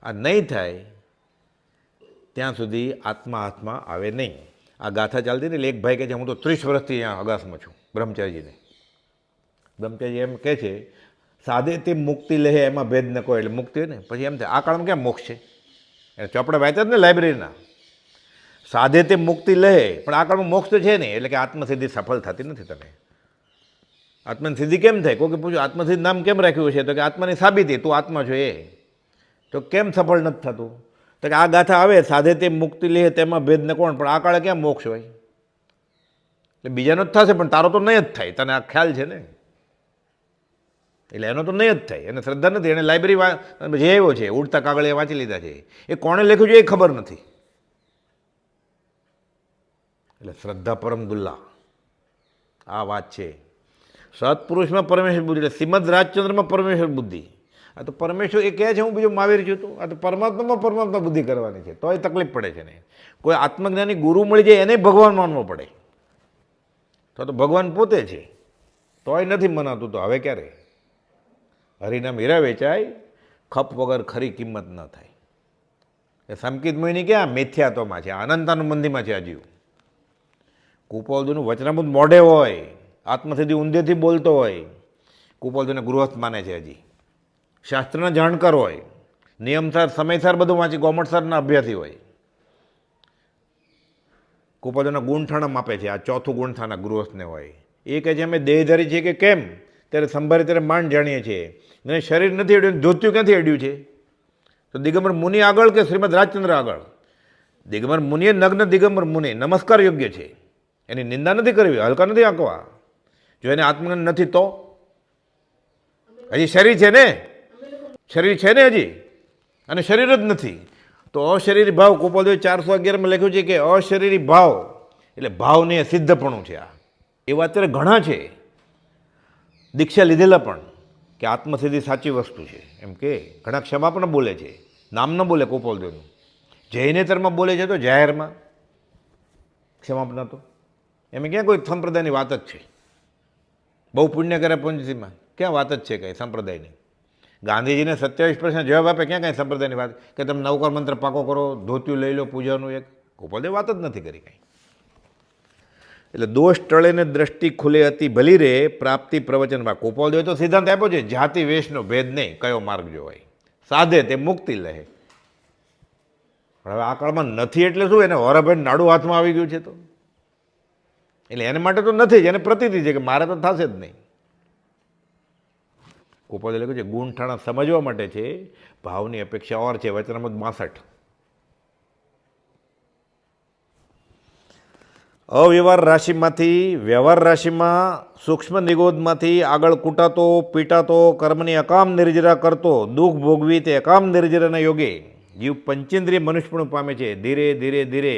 આ નહીં થાય ત્યાં સુધી આત્મા હાથમાં આવે નહીં. આ ગાથા ચાલતી ને એટલે એક ભાઈ કહે છે હું તો 30 વર્ષથી અહીંયા અગાસમાં છું. બ્રહ્મચારીજીને બ્રહ્મચારી એમ કહે છે સાધે તે મુક્તિ લે એમાં ભેદ ન કોઈ. એટલે મુક્તિ હોય ને પછી એમ થાય આ કાળમાં ક્યાં મોક્ષ છે? એને ચોપડા વાંચ્યા જ ને લાઇબ્રેરીના. સાધે તે મુક્તિ લે પણ આ કાળમાં મોક્ષ તો છે નહીં. એટલે કે આત્મસિદ્ધિ સફળ થતી નથી. તને આત્મસિદ્ધિ કેમ થાય? કોઈ પૂછ્યું આત્મસિદ્ધિ નામ કેમ રાખ્યું છે? તો કે આત્માની સાબિતી, તું આત્મા છો એ. તો કેમ સફળ નથી થતું? તો કે આ ગાથા આવે સાધે તે મુક્તિ લે તેમાં ભેદ ન કોણ. પણ આ કાળે ક્યાં મોક્ષ હોય? એટલે બીજાનો જ થશે પણ તારો તો નહીં જ થાય. તને આ ખ્યાલ છે ને? એટલે એનો તો નહીં જ થાય. એને શ્રદ્ધા નથી. એને લાઇબ્રેરી જે એવો છે ઉડતા કાગળે વાંચી લીધા છે, એ કોણે લખ્યું છે એ ખબર નથી. એટલે શ્રદ્ધા પરમ દુલ્લા આ વાત છે. સત્પુરુષમાં પરમેશ્વર બુદ્ધિ, એટલે શ્રીમદ રાજચંદ્રમાં પરમેશ્વર બુદ્ધિ. આ તો પરમેશ્વર એ કહે છે હું બીજો મહાવીર છું. તું આ તો પરમાત્મામાં પરમાત્મા બુદ્ધિ કરવાની છે, તોય તકલીફ પડે છે ને. કોઈ આત્મજ્ઞાની ગુરુ મળી જાય એને ભગવાન માનવો પડે. તો ભગવાન પોતે છે, તોય નથી મનાતું. તો હવે ક્યારે? હરિનામ હીરા વેચાય, ખપ વગર ખરી કિંમત ન થાય. એ સંકિત મોહિની ક્યાં મિથ્યાત્વમાં છે, અનંતાનું મંદિરમાં છે. હજી કુપોલદુનું વચનામૃત મોઢે હોય, આત્મસિદ્ધિ ઊંધેથી બોલતો હોય. કુપોલદુને ગૃહસ્થ માને છે. હજી શાસ્ત્રના જાણકાર હોય, નિયમસાર સમયસાર બધું વાંચી ગોમટસારના અભ્યાસી હોય. કુપોલદુના ગુણઠાણા માપે છે. આ ચોથું ગુણઠાણા ગૃહસ્થને હોય. એ કહે છે અમે દેહધારી છીએ કે કેમ? ત્યારે સંભારે ત્યારે માંડ જાણીએ છીએ. એને શરીર નથી અડ્યું, ધોત્યું ક્યાંથી અડ્યું છે? તો દિગંબર મુનિ આગળ કે શ્રીમદ રાજચંદ્ર આગળ? દિગંબર મુનિએ નગ્ન દિગંબર મુનિ નમસ્કાર યોગ્ય છે. એની નિંદા નથી કરવી, હલકા નથી આંકવા. જો એને આત્મજ્ઞાન નથી તો હજી શરીર છે ને, શરીર છે ને હજી, અને શરીર જ નથી. તો અશરીરી ભાવ કુપોલદેવે 411માં લખ્યું છે કે અશરીરી ભાવ એટલે ભાવને સિદ્ધપણું છે. આ એવા અત્યારે ઘણા છે દીક્ષા લીધેલા પણ કે આત્મસિદ્ધિ સાચી વસ્તુ છે. એમ કે ઘણા ક્ષમા પણ બોલે છે, નામ ન બોલે કુપોલદેવનું. જૈનેતરમાં બોલે છે તો જાહેરમાં ક્ષમાપના. તો એમ ક્યાં કોઈ સંપ્રદાયની વાત જ છે? બહુ પુણ્ય કરે પુંજીમાં ક્યાં વાત જ છે કંઈ સંપ્રદાયની? ગાંધીજીને 27% જવાબ આપે ક્યાં કાંઈ સંપ્રદાયની વાત? કે તમે નવકાર મંત્ર પાકો કરો, ધોતિયું લઈ લો પૂજાનું. એક કુપોલદેવ વાત જ નથી કરી કાંઈ. એટલે દોષ ટળે ને દ્રષ્ટિ ખુલે અતિ ભલી રે પ્રાપ્તિ પ્રવચનમાં. કુપોલદેવે તો સિદ્ધાંત આપ્યો છે જાતિ વેશનો ભેદ નહીં, કયો માર્ગ જોવાય. સાધે તે મુક્તિ લે. હવે આ કાળમાં નથી એટલે શું? એને હોરાભાઈ નાડું હાથમાં આવી ગયું છે. તો એટલે એને માટે તો નથી જ, એને પ્રતીતિ છે કે મારે તો થશે જ નહીં. કુપોલદેવે લખ્યું છે ગુણઠાણા સમજવા માટે છે, ભાવની અપેક્ષા ઓર છે. વચનામૃત 62. અવ્યવહાર રાશિમાંથી વ્યવહાર રાશિમાં સૂક્ષ્મ નિગોદમાંથી આગળ કૂટાતો પીટાતો કર્મની અકામ નિર્જરા કરતો દુઃખ ભોગવી તે અકામ નિર્જરાના યોગે જીવ પંચેન્દ્રિય મનુષ્યપણું પામે છે. ધીરે ધીરે ધીરે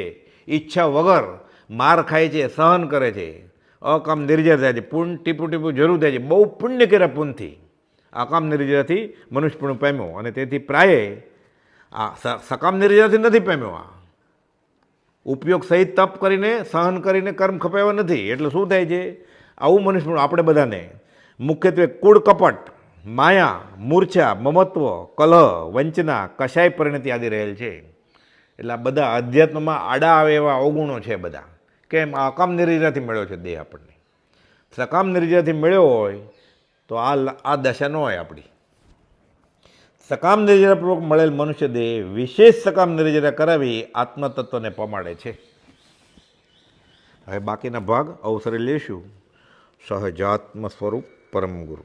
ઈચ્છા વગર માર ખાય છે, સહન કરે છે, અકામ નિર્જર થાય છે. પુણ્ય ટીપું ટીપું જરૂર થાય છે. બહુ પુણ્ય કર્યા પુણ્યથી અકામ નિર્જરાથી મનુષ્યપણું પામ્યો. અને તેથી પ્રાયે આ સકામ નિર્જરાથી નથી પામ્યો. આ ઉપયોગ સહિત તપ કરીને સહન કરીને કર્મ ખપાવ્યા નથી. એટલે શું થાય છે, આવું મનુષ્ય આપણે બધાને મુખ્યત્વે કુળ કપટ, માયા, મૂર્છા, મમત્વ, કલહ, વંચના, કશાય પરિણતિ આદિ રહેલ છે. એટલે આ બધા અધ્યાત્મમાં આડા આવે એવા અવગુણો છે બધા. કેમ? આ અકામ નિર્જરાથી મળ્યો છે દેહ આપણને. સકામ નિર્જરાથી મળ્યો હોય તો આ દશા ન હોય આપણી. સકામ નિર્જરાપૂર્વક મળેલ મનુષ્ય દેહ વિશેષ સકામ નિર્જરા કરાવી આત્મતત્વને પમાડે છે. હવે બાકીના ભાગ અવસરે લેશું. સહજાત્મ સ્વરૂપ પરમ ગુરુ.